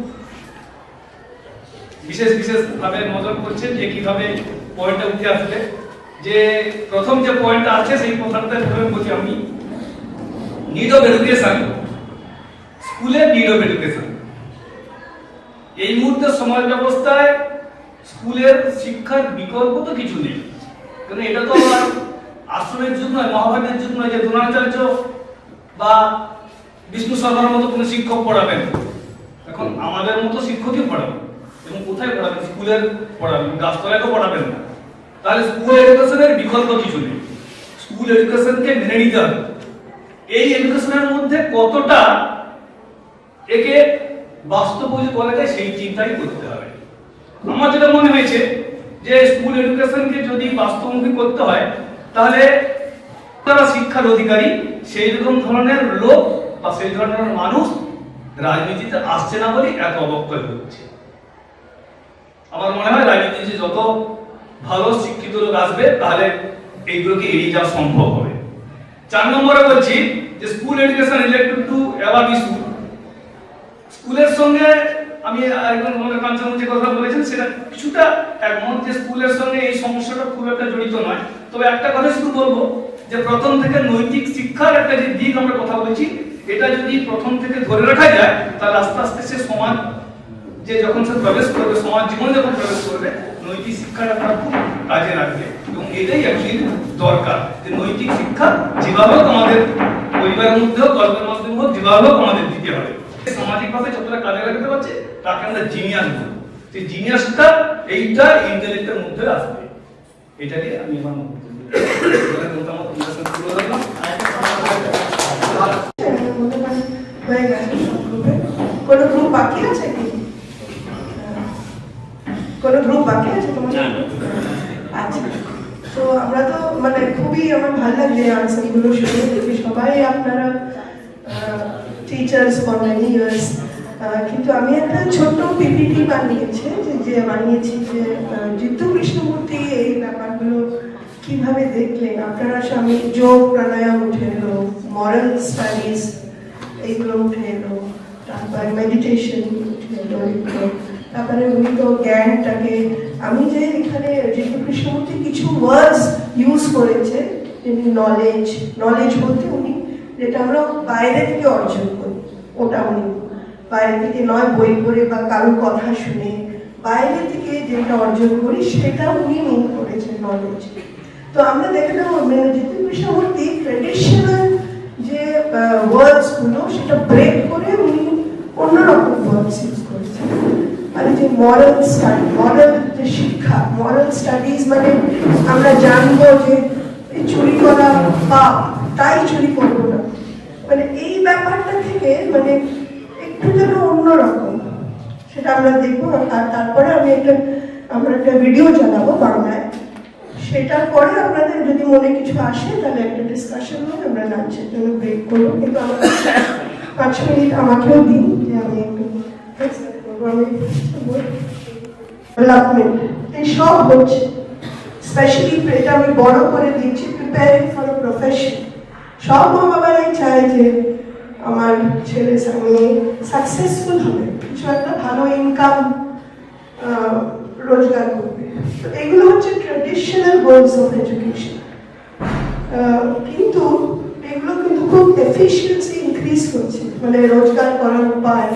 বিশেষ বিশেষ ভাবে নজর করছে যে কিভাবে পয়েন্টটা উঠে আসবে। যে প্রথম যে পয়েন্টটা আছে সেই কথাটা প্রথমে বলছি আমি, নিড অফ এডুকেশন, স্কুলে নিড অফ এডুকেশন। এই মুহূর্তে সমাজ ব্যবস্থায় স্কুলের শিক্ষার বিকল্প তো কিছু নেই, কারণ এটা তো আশ্রমের যুগ নয়, মহাভারতের যুগ নয় যে দ্রোণাচার্য বা বিষ্ণু শর্মার মতো কোনো শিক্ষক পড়াবেন। এখন আমাদের মতো শিক্ষকই পড়াবেন, এবং কোথায় পড়াবেন? স্কুলের পড়াবেন, গাছতলায় তো পড়াবেন না। তাহলে স্কুল এডুকেশনের বিকল্প কিছু নেই, স্কুল এডুকেশনকে মেনে নিতে হবে। এই এডুকেশনের মধ্যে কতটা একে বাস্তবে বলা যায় সেই চিন্তাই করতে হবে। আমার যেটা মনে হয়েছে যে স্কুল এডুকেশনকে যদি বাস্তবমুখী করতে হয়, তাহলে তারা শিক্ষার অধিকারী সেই রকম ধরনের লোক বা সেই ধরনের মানুষ রাজনীতিতে আসছে না বলে এত অবক্ষয় হচ্ছে। আমার মনে হয় রাজনীতিতে যত ভালো শিক্ষিত লোক আসবে, তাহলে এইগুলোকে এড়িয়ে যাওয়া সম্ভব হবে। 4 নম্বরে বলছি যে school education related to award issue. স্কুলের সঙ্গে আমি একজন মনে কাঞ্চন যে কথা বলেছেন সেটা কিছুটা একমত, যে স্কুলের সঙ্গে এই সমস্যাটা খুব একটা জড়িত নয়। তবে একটা কথা শুধু বলবো যে প্রথম থেকে নৈতিক শিক্ষার একটা যে দিক আমরা কথা বলছি, এটা যদি প্রথম থেকে ধরে রাখা যায় তাহলে আস্তে আস্তে সে সমাজ যে যখন সে প্রবেশ করবে, সমাজ জীবনে যখন প্রবেশ করবে, নৈতিক শিক্ষাটা তারা খুব কাজে লাগবে। এবং এটাই অ্যাকচুয়ালি দরকার, যে নৈতিক শিক্ষা যেভাবে হোক আমাদের পরিবারের মধ্যে হোক, গল্পের মাধ্যমে হোক, যেভাবে হোক আমাদের দিতে হবে। সামাজিকভাবে যতটা কাজে লাগাতে পারছে তাকে আমরা জিনিয়াস বলবো। সেই জিনিয়াসটা এইটা ইন্টেলেক্টের মধ্যে আসবে। এটা দিয়ে আমি আমার কোনো গ্রুপ বাকি আছে কি? কোনো গ্রুপ বাকি আছে তোমার? আচ্ছা, তো আমরা তো মানে খুবই আমার ভালো লাগে আনসারগুলো শুনে, দেখি সবাই আপনারা টিচার্স ফর মেনি ইয়ার্স। কিন্তু আমি একটা ছোট্ট পিপিটি বানিয়েছি, যে বানিয়েছি যে জিতু কৃষ্ণমূর্তি এই ব্যাপারগুলো কিভাবে দেখলেন আপনারা। আমি যোগ প্রাণায়াম উঠে এলো, মরাল স্টাডিজ এইগুলো উঠে এলো, তারপরে মেডিটেশন উঠে এলো, তারপরে উনি তো জ্ঞানটাকে, আমি যে এখানে জিতু কৃষ্ণমূর্তি কিছু ওয়ার্ডস ইউজ করেছে, নলেজ, নলেজ বলতে উনি যেটা আমরা বাইরে থেকে অর্জন করি, ওটা উনি বাইরে থেকে নয় বই পড়ে বা কারোর কথা শুনে, বাইরে থেকে যেটা অর্জন করি সেটা উনি মিন করেছেন নলেজ। তো আমরা দেখলাম জিতু কৃষ্ণমূর্তি ট্রেডিশনাল যে ওয়ার্ডস গুলো সেটা ব্রেক করে উনি অন্যরকম ওয়ার্ডস ইউজ করেছেন। মানে যে মরাল স্টাডি, মরাল যে শিক্ষা, মরাল স্টাডিজ মানে আমরা জানবো যে চুরি করা পাপ, তাই চুরি করবো না, মানে এই ব্যাপারটা থেকে মানে একটু যেন অন্যরকম, সেটা আমরা দেখবো। আর তারপরে আমরা একটা ভিডিও চালাবো বাংলায়, সেটার পরে আপনাদের যদি মনে কিছু আসে তাহলে একটা ডিসকাশন হবে, আমরা লাঞ্চের জন্য ব্রেক করবো। কিন্তু আমার 5 মিনিট আমাকেও দিন যে আমি একটু ডেভেলপমেন্ট এই সব হচ্ছে, স্পেশালি এটা আমি বড় করে দিচ্ছি, প্রিপেয়ারিং ফর এ প্রফেশন। সব মা বাবারাই চায় যে আমার ছেলে মেয়ে সাকসেসফুল হবে, কিছু একটা ভালো ইনকাম রোজগার করবে। তো এগুলো হচ্ছে ট্রেডিশনাল গোলস অফ এডুকেশন। কিন্তু এগুলো কিন্তু খুব এফিসিয়েন্সি ইনক্রিজ করছে, মানে রোজগার করার উপায়,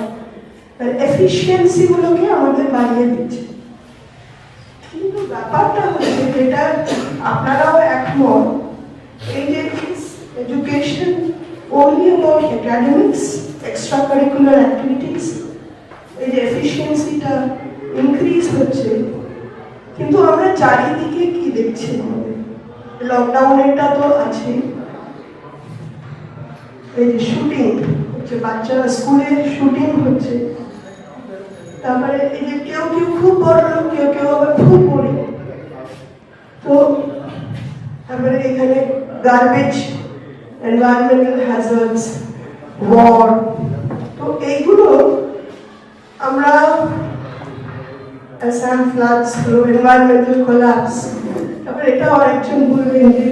এফিসিয়েন্সি গুলোকে আমাদের বাড়িয়ে দিচ্ছে। কিন্তু ব্যাপারটা হচ্ছে যেটা আপনারাও একমত, এই যে education only about academics, extracurricular activities, এই যে এফিসিয়েন্সিটা ইনক্রিজ হচ্ছে, কিন্তু আমরা চারিদিকে কি দেখছি, লকডাউনেরটা তো আছে, এই যে শুটিং হচ্ছে, বাচ্চারা স্কুলে শুটিং হচ্ছে, তারপরে এই যে কেউ কেউ খুব বড় লোক, কেউ কেউ আবার খুব গরিব, তো তারপরে এখানে গার্বেজ, environmental hazards, war, তো এইগুলো আমরা Assam floods, environmental collapse, তারপরে এটাও একজন বলবেন যে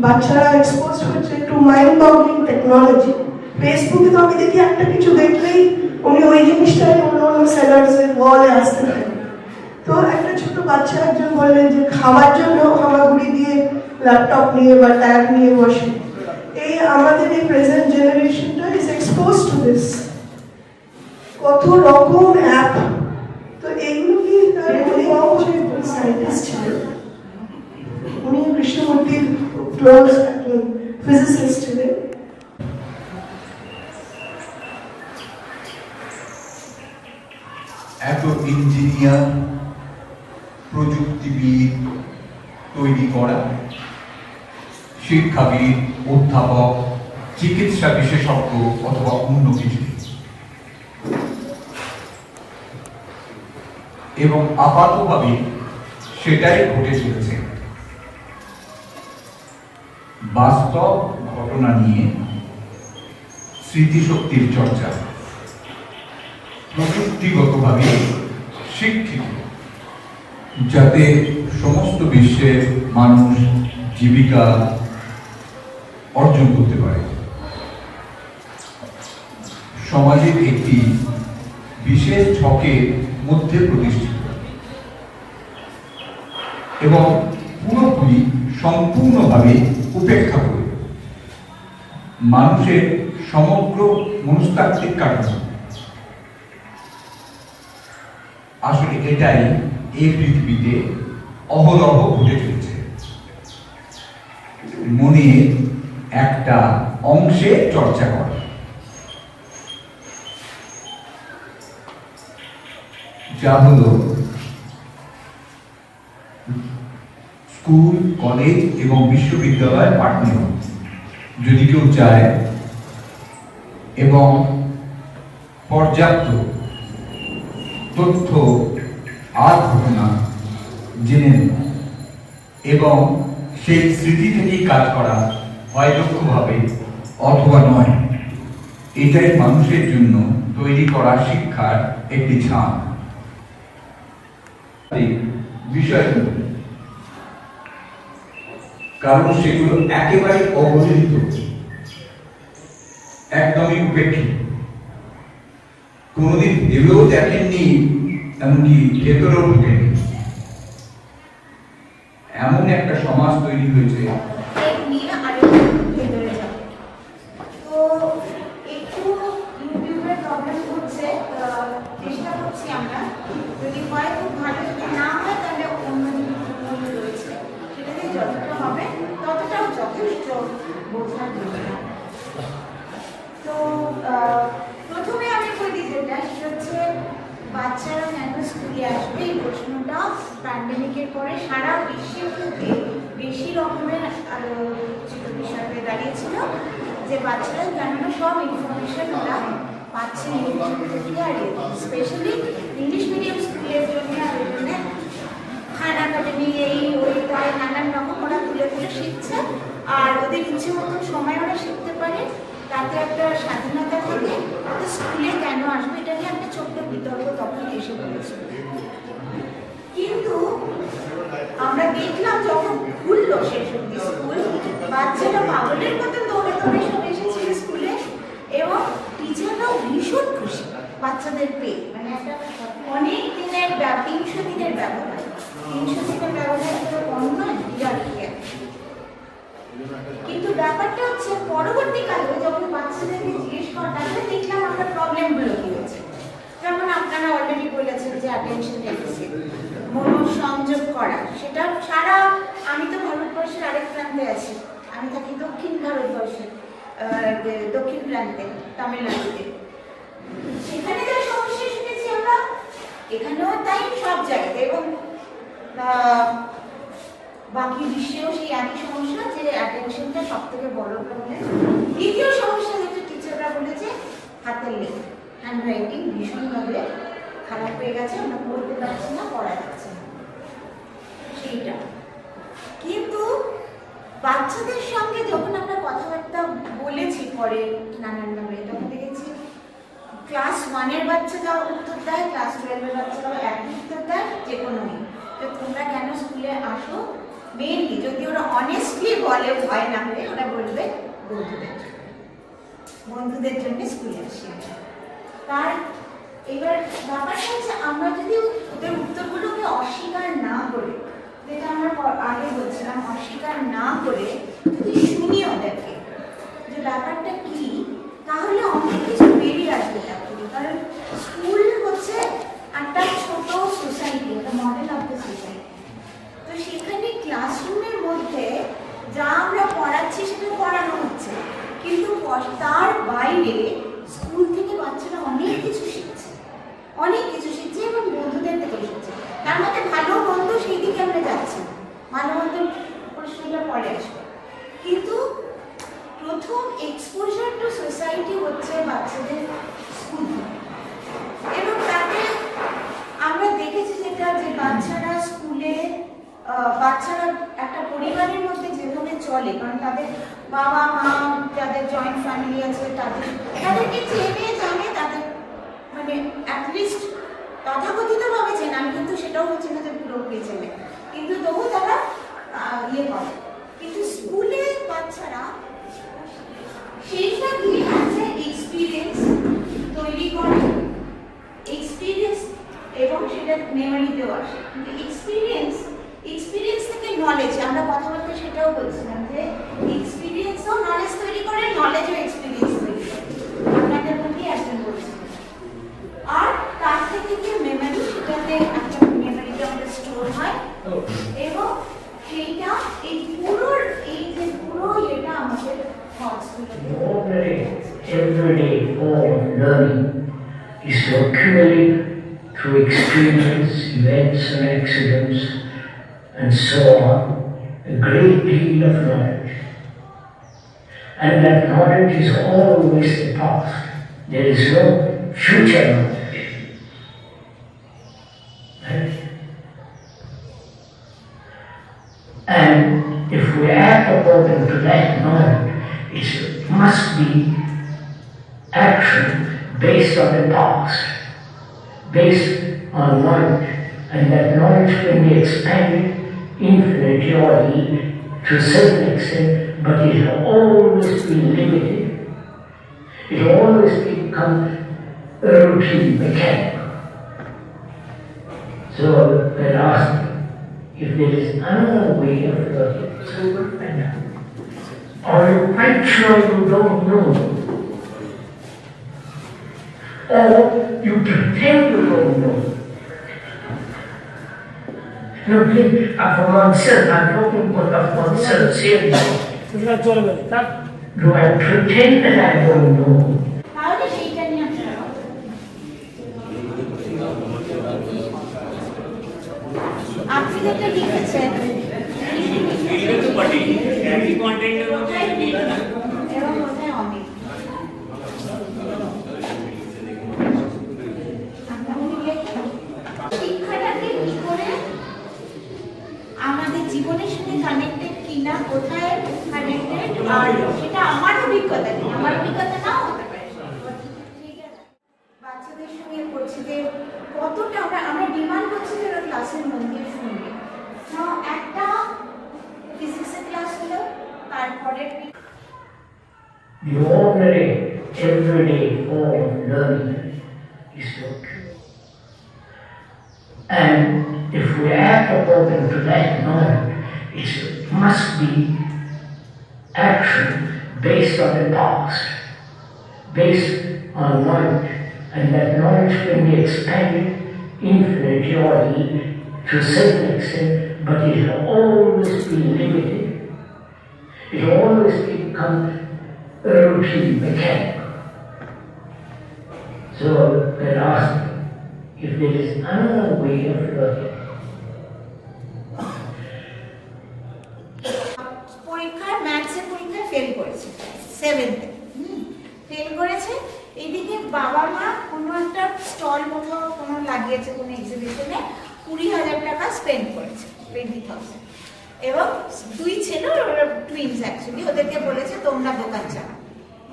বাচ্চারা এক্সপোজ হচ্ছে টু মাইন্ড বগলিং টেকনোলজি। ফেসবুকে তো আমি দেখি একটা কিছু দেখলেই উনি ওই জিনিসটাই অন্য অন্য সেলার্সের ওয়ালে আসতে পারেন। তো একটা ছোট বাচ্চা একজন বললেন যে খাওয়ার জন্য হামাগুড়ি দিয়ে ল্যাপটপ নিয়ে বা ট্যাব নিয়ে বসে। এই আমাদের এই প্রেজেন্ট জেনারেশনটা ইজ এক্সপোজ টু দিস, কত রকম অ্যাপ। তো এইগুলো কি সায়েন্টিস্ট ছিলেন, উনি কৃষ্ণমূর্তির ক্লোজ একজন ফিজিসিস্ট ছিলেন। এত ইঞ্জিনিয়ার, প্রযুক্তিবিদ তৈরি করা, শিক্ষাবিদ, অধ্যাপক, চিকিৎসা বিশেষজ্ঞ অথবা অন্য কিছু, এবং আপাতভাবে সেটাই ঘটে চলেছে। বাস্তব ঘটনা নিয়ে স্মৃতিশক্তির চর্চা, প্রযুক্তিগতভাবে শিক্ষিত, যাতে সমস্ত বিশ্বের মানুষ জীবিকা অর্জন করতে পারে, সমাজের একটি বিশেষ ছকের মধ্যে প্রতিষ্ঠিত এবং পুরোপুরি সম্পূর্ণভাবে উপেক্ষা করে মানুষের সমগ্র মনস্তাত্ত্বিক কাঠামো। আসলে এটাই এই পৃথিবীতে অহরহ ঘটে চলেছে। মনের একটা অংশে চর্চা করা, যা হলো স্কুল, কলেজ এবং বিশ্ববিদ্যালয়ের পাঠ্য। যদি কেউ চায় এবং পর্যাপ্ত তথ্য আর ঘটনা জেনে এবং সেই স্মৃতি থেকেই কাজ করা, হয় দক্ষভাবে অথবা নয়, এটাই মানুষের জন্য তৈরি করা শিক্ষার একটি ছাপ। বিষয়গুলো, কারণ সেগুলো একেবারে অবহেলিত, একদমই উপেক্ষিত। কোনোদিন ভেবেও দেখেননি, এমনকি ভেতরেও ঢুকেনি। এমন একটা সমাজ তৈরি হয়েছে। নিয়ে আরেকটু ভেতরে যাব। তো একটু ইউটিউবের প্রবলেম হচ্ছে, চেষ্টা করছি আমরা, যদি হয় খুব ভালো, যদি না হয় তাহলে অন্য রয়েছে, সেটাতে যতটা হবে ততটাও যথেষ্ট বোঝার জন্য। তো প্রথমে আমি বলি যেটা, সেটা হচ্ছে বাচ্চারা কেন স্কুলে আসবে, এই প্রশ্নটা প্যান্ডেমিকের পরে সারা বিশ্বের মধ্যে বেশি রকমের বিষয় হয়ে দাঁড়িয়েছিল, যে বাচ্চারা কেননা সব ইনফরমেশন ওরা পাচ্ছে ইউটিউব থেকে, আর স্পেশালি ইংলিশ মিডিয়াম স্কুলের জন্য, আর ওই জন্য খান একাডেমি এই ওই তাই নানান রকম ওরা তুলে তুলে শিখছে, আর ওদের ইচ্ছে মতন সময় ওরা শিখতে পারে, তাতে একটা স্বাধীনতা থাকে। তো স্কুলে কেন আসবে, এটা নিয়ে একটা ছোট্ট বিতর্ক তখন এসে পড়েছিল। কিন্তু আমরা দেখলাম যখন খুললো শেষ অব্দি স্কুল, বাচ্চারা পাগলের মতো দৌড়ে দৌড়ে সব এসেছে স্কুলে, এবং টিচাররাও ভীষণ খুশি বাচ্চাদের পেয়ে। মানে একটা অনেক দিনের 300 দিনের ব্যবধান, 300 দিনের ব্যবধান একটা অন্য বিরাট। কিন্তু ব্যাপারটা হচ্ছে পরবর্তীকালে যখন বাচ্চাদেরকে জিজ্ঞেস করা, তাহলে দেখলাম আমরা প্রবলেমগুলো কি হচ্ছে। যেমন আপনারা অলরেডি বলেছেন যে অ্যাটেনশন ডেফিসিট, মনোসংযোগ করা, সেটা সারা, আমি তো ভারতবর্ষের আরেক প্রান্তে আছি, আমি থাকি দক্ষিণ ভারতবর্ষের দক্ষিণ প্রান্তে, তামিলনাড়ুতে। সেখানে যে সমস্যা শুনেছি আমরা, এখানেও তাই সব জায়গাতে, এবং বাকি বিশ্বেও সেই একই সমস্যা, যে অ্যাটেনশনটা সব থেকে বড় প্রবলেম। দ্বিতীয় সমস্যা যেটা টিচাররা বলেছে, হাতের লেখা, হ্যান্ড রাইটিং ভীষণভাবে খারাপ হয়ে গেছে, আমরা পড়তে পারছি না, পড়া যাচ্ছে না, সেইটা। কিন্তু বাচ্চাদের সঙ্গে যখন আমরা কথাবার্তা বলেছি পরে নানানভাবে, তখন দেখেছি ক্লাস 1-এর বাচ্চা যা উত্তর দেয়, ক্লাস 12-এর বাচ্চারাও একই উত্তর দেয়, যে কোনোই, তো তোমরা কেন স্কুলে আসো, মেনলি যদি ওরা অনেস্টলি বলে, ভয় না হলে, ওরা বলবে বন্ধুদের জন্য স্কুলে আসি। তার এবার ব্যাপারটা হচ্ছে, আমরা যদি ওদের উত্তরগুলোকে অস্বীকার না করে, যেটা আমরা আগে বলছিলাম, অস্বীকার না করে যদি শুনি ওদেরকে যে ব্যাপারটা কি, তাহলে অনেক কিছু বেরিয়ে আসবে তারপরে। কারণ স্কুল হচ্ছে একটা ছোট সোসাইটি, একটা মডেল অফ দ্য সোসাইটি। তো সেখানে ক্লাসরুমের মধ্যে যা আমরা পড়াচ্ছি সেটা পড়ানো হচ্ছে, কিন্তু তার বাইরে স্কুল থেকে বাচ্চারা অনেক কিছু শিখছে, এবং বন্ধুদের থেকে শিখছে। তার মধ্যে ভালো মন্দ সেই দিকে আমরা যাচ্ছি, ভালো মন্দ প্রশ্নটা পরে আসবে। কিন্তু প্রথম এক্সপোজার টু সোসাইটি হচ্ছে বাচ্চাদের স্কুল, এবং তাতে আমরা দেখেছি যেটা, যে বাচ্চারা স্কুলে, বাচ্চারা একটা পরিবারের মধ্যে যেভাবে চলে, কারণ তাদের বাবা মা, যাদের জয়েন্ট ফ্যামিলি আছে, তাদেরকে চেনে জানে, তাদের মানে অ্যাটলিস্ট তথাকথিতভাবে চেনে, আমি কিন্তু সেটাও হচ্ছে না যে পুরোপুরি চেনে, কিন্তু তবু তারা ইয়ে করে। কিন্তু স্কুলে বাচ্চারা সেইটা দিয়ে একটা এক্সপিরিয়েন্স তৈরি করে, এক্সপিরিয়েন্স, এবং সেটা মেমোরিতেও আসে। কিন্তু এক্সপিরিয়েন্স থেকে নলেজ, আমরা কথা বলতে সেটাও বলছিলাম যে এক্সপিরিয়েন্সও নলেজ তৈরি করে, নলেজ ও এক্সপিরিয়েন্স তৈরি করে। আপনাদের মধ্যেই একজন বলছেন। আর তার থেকে যে মেমোরি, সেটাতে একটা মেমোরিটা আমাদের স্টোর হয় এবং সেইটা এই পুরো এটা আমাদের থটসগুলোকে Ordinary, everyday form of learning is to accumulate through experience, events and accidents and so on, a great deal of knowledge. And that knowledge is always the past. There is no future knowledge. Right? And if we act according to that knowledge, it must be action based on the past, based on knowledge, and that knowledge can be expanded infinitely or to a certain extent, but it will always be limited. It will always become routine, mechanical. So we're asking if there is another way of learning, so we'll find out. Or you're quite sure you don't know. Or you pretend you don't know. No, please, for oneself, I'm talking of oneself seriously. Do I pretend that I don't know? তাহলে সেইটা নিয়ে আমরা আপনি যেটা লিখেছেন এটা তো বটে, একই কন্টেন্টের মধ্যে মিল না। এবং বোধহয় অনেক শিক্ষাটাকে কি করে আমাদের জীবনের সাথে কানেক্টেড কিনা, কোথায় কানেক্টেড, আর সেটা আমার অভিজ্ঞতা নেই, আমার অভিজ্ঞতা নাও হতে পারে। ঠিক আছে, বাচ্চাদের সঙ্গে করছি যে কতটা আমরা ডিমান্ড করছি যে ওরা ক্লাসের মধ্যে শুনবে। একটা ফিজিক্সের ক্লাস হলো, তারপরে The ordinary, everyday form of learning is to accumulate. And if we act according to that knowledge, it must be action based on the past, based on knowledge, and that knowledge can be expanded infinitely or to a certain extent, but it will always be limited. It will always become routine, mechanical. So we're asking if there is another way of learning. পরীক্ষায় ম্যাথসের পরীক্ষায় fail করেছে, 7th fail করেছে। এইদিকে বাবা মা কোনো একটা stall মতো কোনো লাগিয়েছে কোনো এক্সিবিশনে, 20,000 টাকা স্পেন্ড করেছে, 20,000। এবং 2 ছেলে, ওরা টুইনস অ্যাকচুয়ালি, ওদেরকে বলেছে তোমরা দোকান চালাও।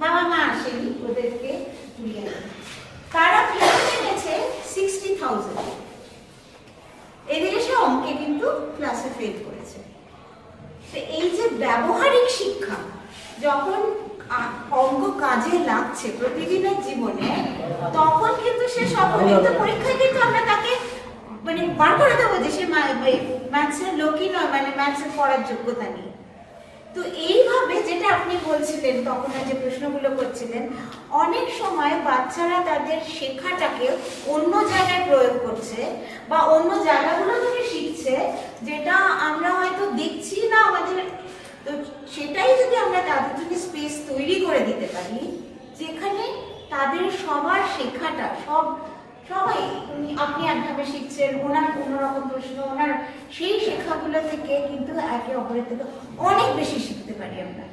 বাবা মা আসেনি, ওদেরকে ঘুরিয়ে আনে। তারা ফেরত এনেছে 60,000। এদিকে সে অঙ্কে কিন্তু ক্লাসে ফেল করেছে। তো এই যে ব্যবহারিক শিক্ষা, যখন অঙ্ক কাজে লাগছে প্রতিদিনের জীবনে, তখন কিন্তু সে সফল। কিন্তু পরীক্ষায় কিন্তু আমরা তাকে মানে বার করে দেবো যে সে ম্যাথসের লোকই নয়, মানে ম্যাথসের পড়ার যোগ্যতা নেই। তো এইভাবে যেটা আপনি বলছিলেন তখন যে প্রশ্নগুলো করছিলেন, অনেক সময় বাচ্চারা তাদের শেখাটাকে অন্য জায়গায় প্রয়োগ করছে বা অন্য জায়গাগুলো থেকে শিখছে, যেটা আমরা হয়তো দেখছি না আমাদের। তো সেটাই যদি আমরা তাদের জন্য স্পেস তৈরি করে দিতে পারি, যেখানে তাদের সবার শেখাটা সবাই, আপনি একভাবে শিখছেন, ওনার অন্যরকম প্রশ্ন, ওনার সেই শেখাগুলো থেকে কিন্তু একে অপরের থেকে অনেক বেশি শিখতে পারি আমরা।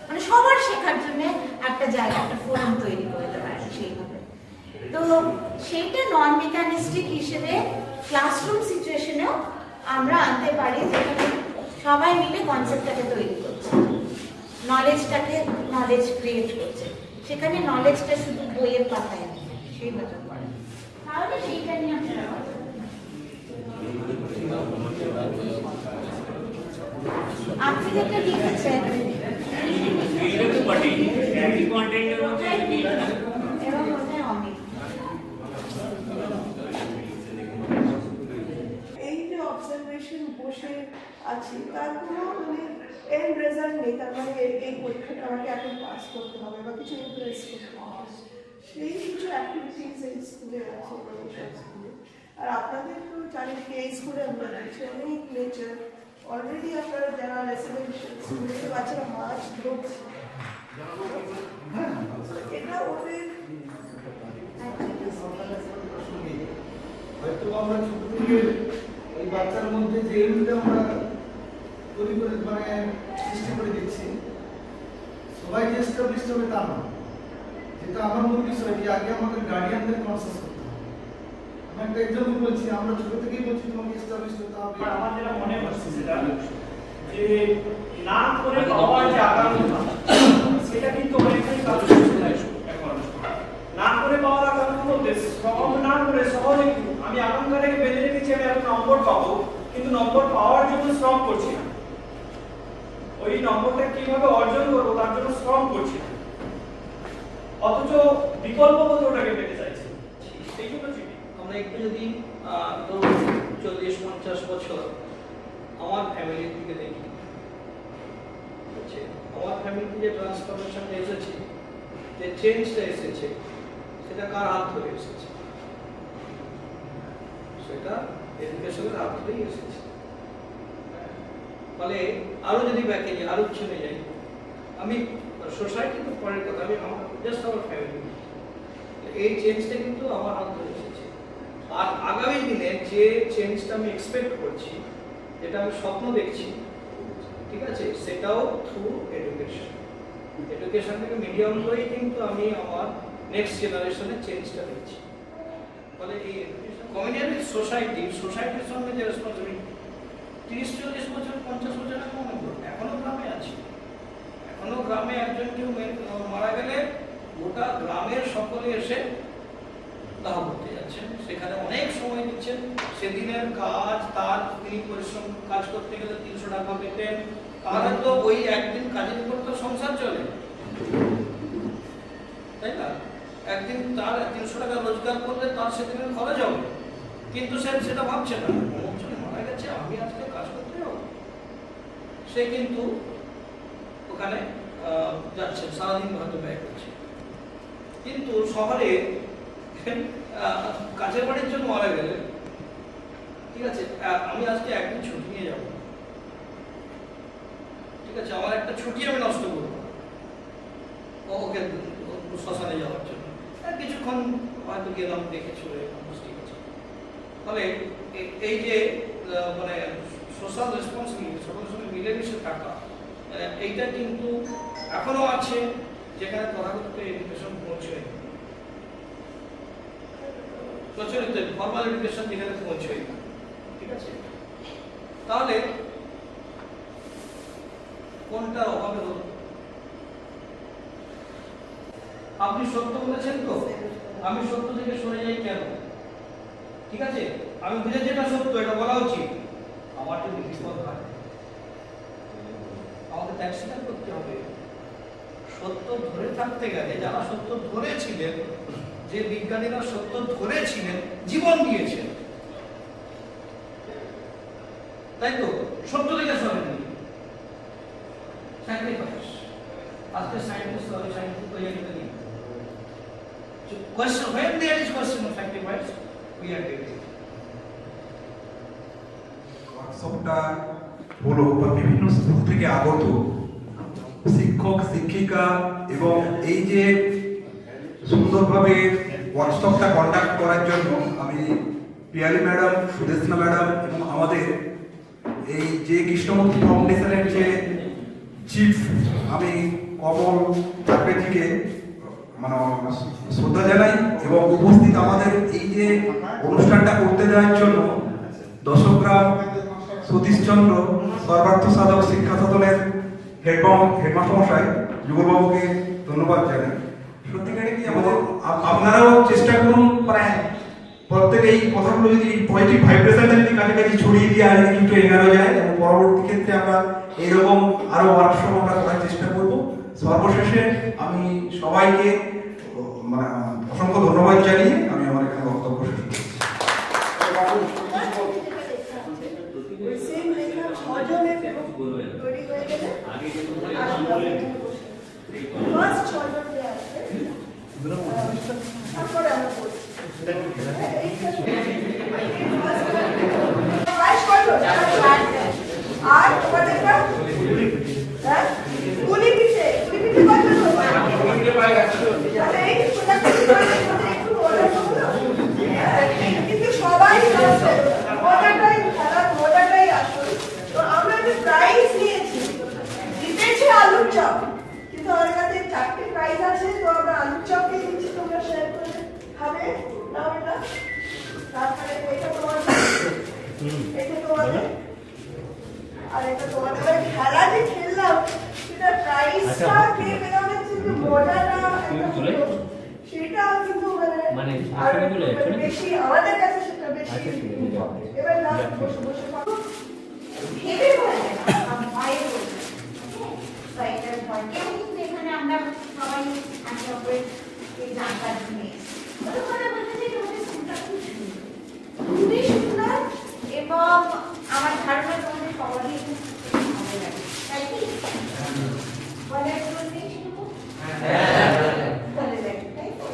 মানে সবার শেখার জন্য একটা জায়গা, একটা ফোরাম তৈরি করতে পারি সেইভাবে। তো সেইটা নন মেকানিস্টিক হিসেবে ক্লাসরুম সিচুয়েশনেও আমরা আনতে পারি, যেখানে সবাই মিলে কনসেপ্টটাকে তৈরি করছে, নলেজ ক্রিয়েট করছে। সেখানে নলেজটা শুধু বইয়ের পাতায় নেই, সেইভাবে করে। তাহলে সেইটা নিয়ে আপনি যেটা লিখেছেন এটা তো বটে, একই কন্টেন্টের মধ্যে মিল না। এবং বোধহয় অনেক এই যে অবজারভেশন বসে আছি তার কোনো মানে এন্ড রেজাল্ট নেই, তার মানে এই পরীক্ষাটা আমাকে এখন পাস করতে হবে বা কিছু ইমপ্রেস করতে হবে, সেই কিছু অ্যাক্টিভিটিস এই স্কুলে আছে গণেশ্বর স্কুলে। আর আপনাদের তো চারিদিকে এই স্কুলে আমরা দেখছি অনেক নেচার, অলরেডি আপনারা যারা রেসিডেন্সিয়াল স্কুলে বাচ্চারা মাছ ধরছে, এটা ওদের হয়তো আমরা ছোট থেকে ওই বাচ্চার মধ্যে যে এমনিটা আমরা তৈরি করে মানে সৃষ্টি করে দিচ্ছি, সবাই যে এস্টাবলিশ হবে তা না। যেটা আমার মূল বিষয় যে আগে আমাদের গার্ডিয়ানদের কনসাস করতে হবে। আমি একটা এক্সাম্পল বলছি, আমরা ছোট থেকেই বলছি তোমাকে এস্টাবলিশ হতে হবে। আমার যেটা মনে হচ্ছে সেটা যে না করে পাওয়ার যে আকাঙ্ক্ষা সেটা কিন্তু অনেকটাই কাজ করছে এখন। না করে পাওয়ার আকাঙ্ক্ষা বলতে সব না করে সহজে আমি আকাঙ্ক্ষাটাকে বেঁধে রেখেছি, আমি একটা নম্বর পাবো, কিন্তু নম্বর পাওয়ার জন্য শ্রম করছি না। ওই নম্বরটা কিভাবে অর্জন করবো তার জন্য শ্রম করছি না, অথচ বিকল্প পথে ওটাকে পেতে চাইছি। এই জন্য আমরা একটু যদি 40-50 বছর আমার ফ্যামিলির দিকে দেখি, আমার ফ্যামিলিতে যে ট্রান্সফরমেশনটা এসেছে, যে চেঞ্জটা এসেছে, সেটা কার হাত ধরে এসেছে? সেটা এডুকেশনের হাত ধরেই এসেছে। ফলে আরো যদি ব্যাকে যাই, আরো পিছনে যাই, আমি সোসাইটি তো পরের কথা, আমি জাস্ট আমার ফ্যামিলি, এই চেঞ্জটা কিন্তু আমার হাত ধরে এসেছে। আর আগামী দিনে যে চেঞ্জটা আমি এক্সপেক্ট করছি, যেটা আমি স্বপ্ন দেখছি, ঠিক আছে, সেটাও থ্রু এডুকেশন। এডুকেশন থেকে মিডিয়াম করেই কিন্তু আমি আমার নেক্সট জেনারেশনের চেঞ্জটা দেখছি। ফলে এই এডুকেশন কমিউনিটি সোসাইটির সঙ্গে যে রেসপন্সিবিলিটি 30-40 বছর 50 বছর এখনো গ্রামে আছে। এখনো গ্রামে একজন কেউ মারা গেলে গোটা গ্রামের সকলে এসে দাহ করতে যাচ্ছেন, সেখানে অনেক সময় দিচ্ছেন। সেদিনের কাজ তার তিনি পরিশ্রম কাজ করতে গেলে 300 টাকা পেতেন, তাহলে তো ওই একদিন কাজের উপর তো সংসার চলে, তাই না? একদিন তার 300 টাকা রোজগার করলে তার সেদিনের খরচ হবে, কিন্তু সে সেটা ভাবছে না, মারা গেছে আমি আজকে কাজ করতে যাবো। সে কিন্তু ওখানে যাচ্ছে, সারাদিন হয়তো ব্যয় করছে। কিন্তু শহরে কাজের বাড়ির জন্য মারা গেলে, ঠিক আছে, আমি আজকে একদিন ছুটি নিয়ে যাবো, ঠিক আছে, আমার একটা ছুটি আমি নষ্ট করবো ওকে শ্মশানে যাওয়ার জন্য, কিছুক্ষণ হয়তো গেলাম, দেখে চলে এলাম, ঠিক আছে। ফলে এই যে মানে সোশ্যাল রেসপন্সিবিলিটি, সবার সঙ্গে মিলেমিশে থাকা, এইটা কিন্তু এখনো আছে, যেখানে তথাকথিত এডুকেশন পৌঁছয়, প্রচলিত ফর্মাল এডুকেশন যেখানে পৌঁছয়, ঠিক আছে। তাহলে কোনটার অভাবে হল? আপনি সত্য বলেছেন তো, আমি সত্য থেকে সরে যাই কেন? ঠিক আছে, আমি বুঝেছি এটা সত্য, এটা বলা উচিত। আমার যদি বিপদ হয় আমাকে ত্যাগ স্বীকার করতে হবে। সত্য ধরে থাকতে গেলে যারা সত্য ধরেছিলেন, যে বিজ্ঞানীরা সত্য ধরেছিলেন, জীবন দিয়েছেন, তাই তো, সত্য থেকে সরেননি, স্যাক্রিফাইস। আজকে সায়েন্টিস্ট তৈরি করে দিই। Question, when there is question of sacrifice, we are taking. ওয়ার্কশপটা হলো বা বিভিন্ন স্কুল থেকে আগত শিক্ষক শিক্ষিকা, এবং এই যে সুন্দরভাবে ওয়ার্কশপটা কন্ডাক্ট করার জন্য আমি পিয়ালি ম্যাডাম, সুদেশনা ম্যাডাম এবং আমাদের এই যে কৃষ্ণমূর্তি ফাউন্ডেশনের যে চিফ, আমি কমল চাকরিকে মানে শ্রদ্ধা জানাই, এবং উপস্থিত আমাদের এই যে অনুষ্ঠানটা করতে দেওয়ার জন্য দশগ্রাম সতীশচন্দ্র সর্বার্থ সাধক শিক্ষা সদনের হেডমাস্টার মশাই যুগলবাবুকে ধন্যবাদ জানাই। সত্যিকারে কি আমাদের আপনারাও চেষ্টা করুন, মানে প্রত্যেক এই কথাগুলো যদি পজিটিভ ভাইব্রেশনটা যদি কাছাকাছি ছড়িয়ে দিয়ে আগে কিছুটা এগানো যায়, এবং পরবর্তী ক্ষেত্রে আমরা এইরকম আরো ওয়ার্কশপ আমরা করার চেষ্টা করব। সর্বশেষে আমি সবাইকে মানে অসংখ্য ধন্যবাদ জানিয়ে আমি আমার এখানে বক্তব্য শেষ করছি। ছজনের তৈরি হয়ে গেলে ফার্স্ট ছজনকে আসবে, তারপরে আমরা বলছি আর তোমাদেরটা হ্যাঁ গুলি পিঠে কতজন কিন্তু সবাই মজাটাই খেলা, মজাটাই আসল। তো আমরা যে প্রাইজ নিয়েছি, জিতেছে আলুর চপ, কিন্তু আমাদের কাছে 4টে প্রাইজ আছে। তো আমরা আলুর চপকে দিচ্ছি, তোমরা শেয়ার করে খাবে না? এটা তারপরে এটা তোমাদের, এটা তোমাদের, আর এটা তোমাদের। খেলা যে খেললাম সেটা প্রাইজটা কে পেলাম, কিন্তু মজাটা সেটা কিন্তু মানে আর বেশি আমাদের কাছে সেটা বেশি। এবার না বসে বসে ভেবে বলে ভয় বলবে, এটার ভয় কেউ কিন্তু এখানে আমরা সবাই একে অপরের জানকার নিয়ে ওখানে বলতে যে তোমাদের স্কুলটা খুবই সুন্দর এবং আমার ধারণা তোমাদের সবারই খুব ভালো লাগে, তাই কি বলার জন্য সেরকম ভালো লাগে, তাই তো?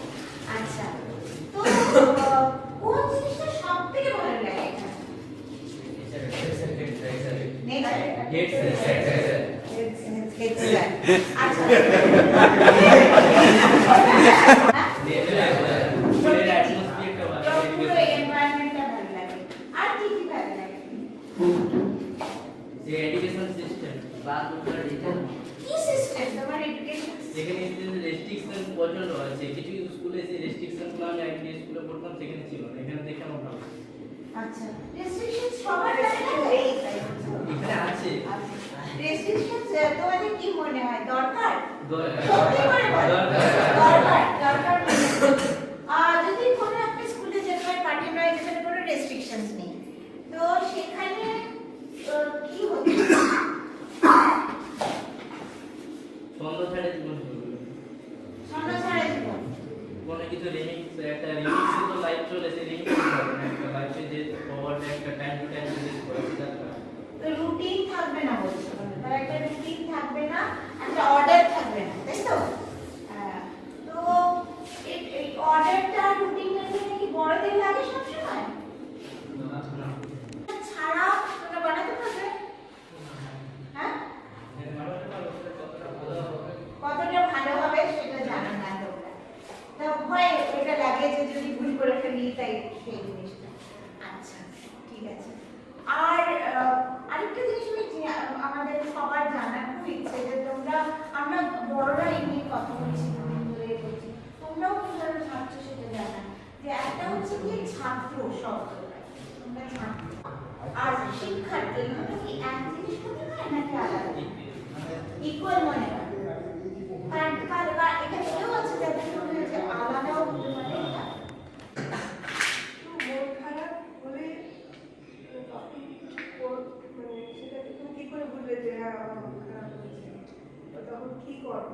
আচ্ছা, তো কোন জিনিসটা সব থেকে ভালো লাগে এখানে? আচ্ছা, রেস্ট্রিকশন সবার কাছে এখানে আছে। রেস্ট্রিকশন তোমাদের কি মনে হয় দরকার? সত্যি করে বলো, দরকার যদি কোনো একটা স্কুলে যেতে হয় পাঠানো হয় যেখানে কোনো রেস্ট্রিকশনস নেই, তো সেখানে কি হচ্ছে? ছন্দ ছাড়া জীবন ছন্দ ছাড়া জীবন কোনো কিছু রিমিক্স, একটা রিমিক্স তো লাইভ চলেছে, রিমিক্স হবে না, একটা লাইভে যে ফরওয়ার্ড একটা টাইম টু টাইম রিলিজ করে সেটা তো রুটিন থাকবে না বলছো, তার একটা রুটিন থাকবে না, একটা অর্ডার থাকবে না, তাই তো? তো এই অর্ডারটা রুটিন মেনে কি বড়দের লাগে সবসময়? ছাড়া তোমরা বানাতে পারবে? হ্যাঁ, কতটা ভালো হবে সেটা জানো না তোমরা, তো ভয় এটা লাগে যে যদি ভুল করে ফেলি তাই সেই জিনিসটা। আচ্ছা, ঠিক আছে। আর আরেকটা জিনিস আমাদের সবার জানার খুব ইচ্ছে যে তোমরা, আমরা বড়রা এই নিয়ে কথা বলছি, তোমরাও কি ধরনের ছাত্র সেটা জানা, যে একটা হচ্ছে কি ছাত্র শব্দটা, তোমরা ছাত্র আর শিক্ষার্থী এগুলো কি এক জিনিস মনে হয় নাকি আলাদা? ইকুয়াল মনে হয়? কারণ এখানে কেউ আছে যাদের মনে হয় যে আলাদাও হতে পারে। মন খারাপ হলে সেটাকে তুমি কি করে বুঝবে যে হ্যাঁ আমার মন খারাপ হয়েছে, তখন কি করো?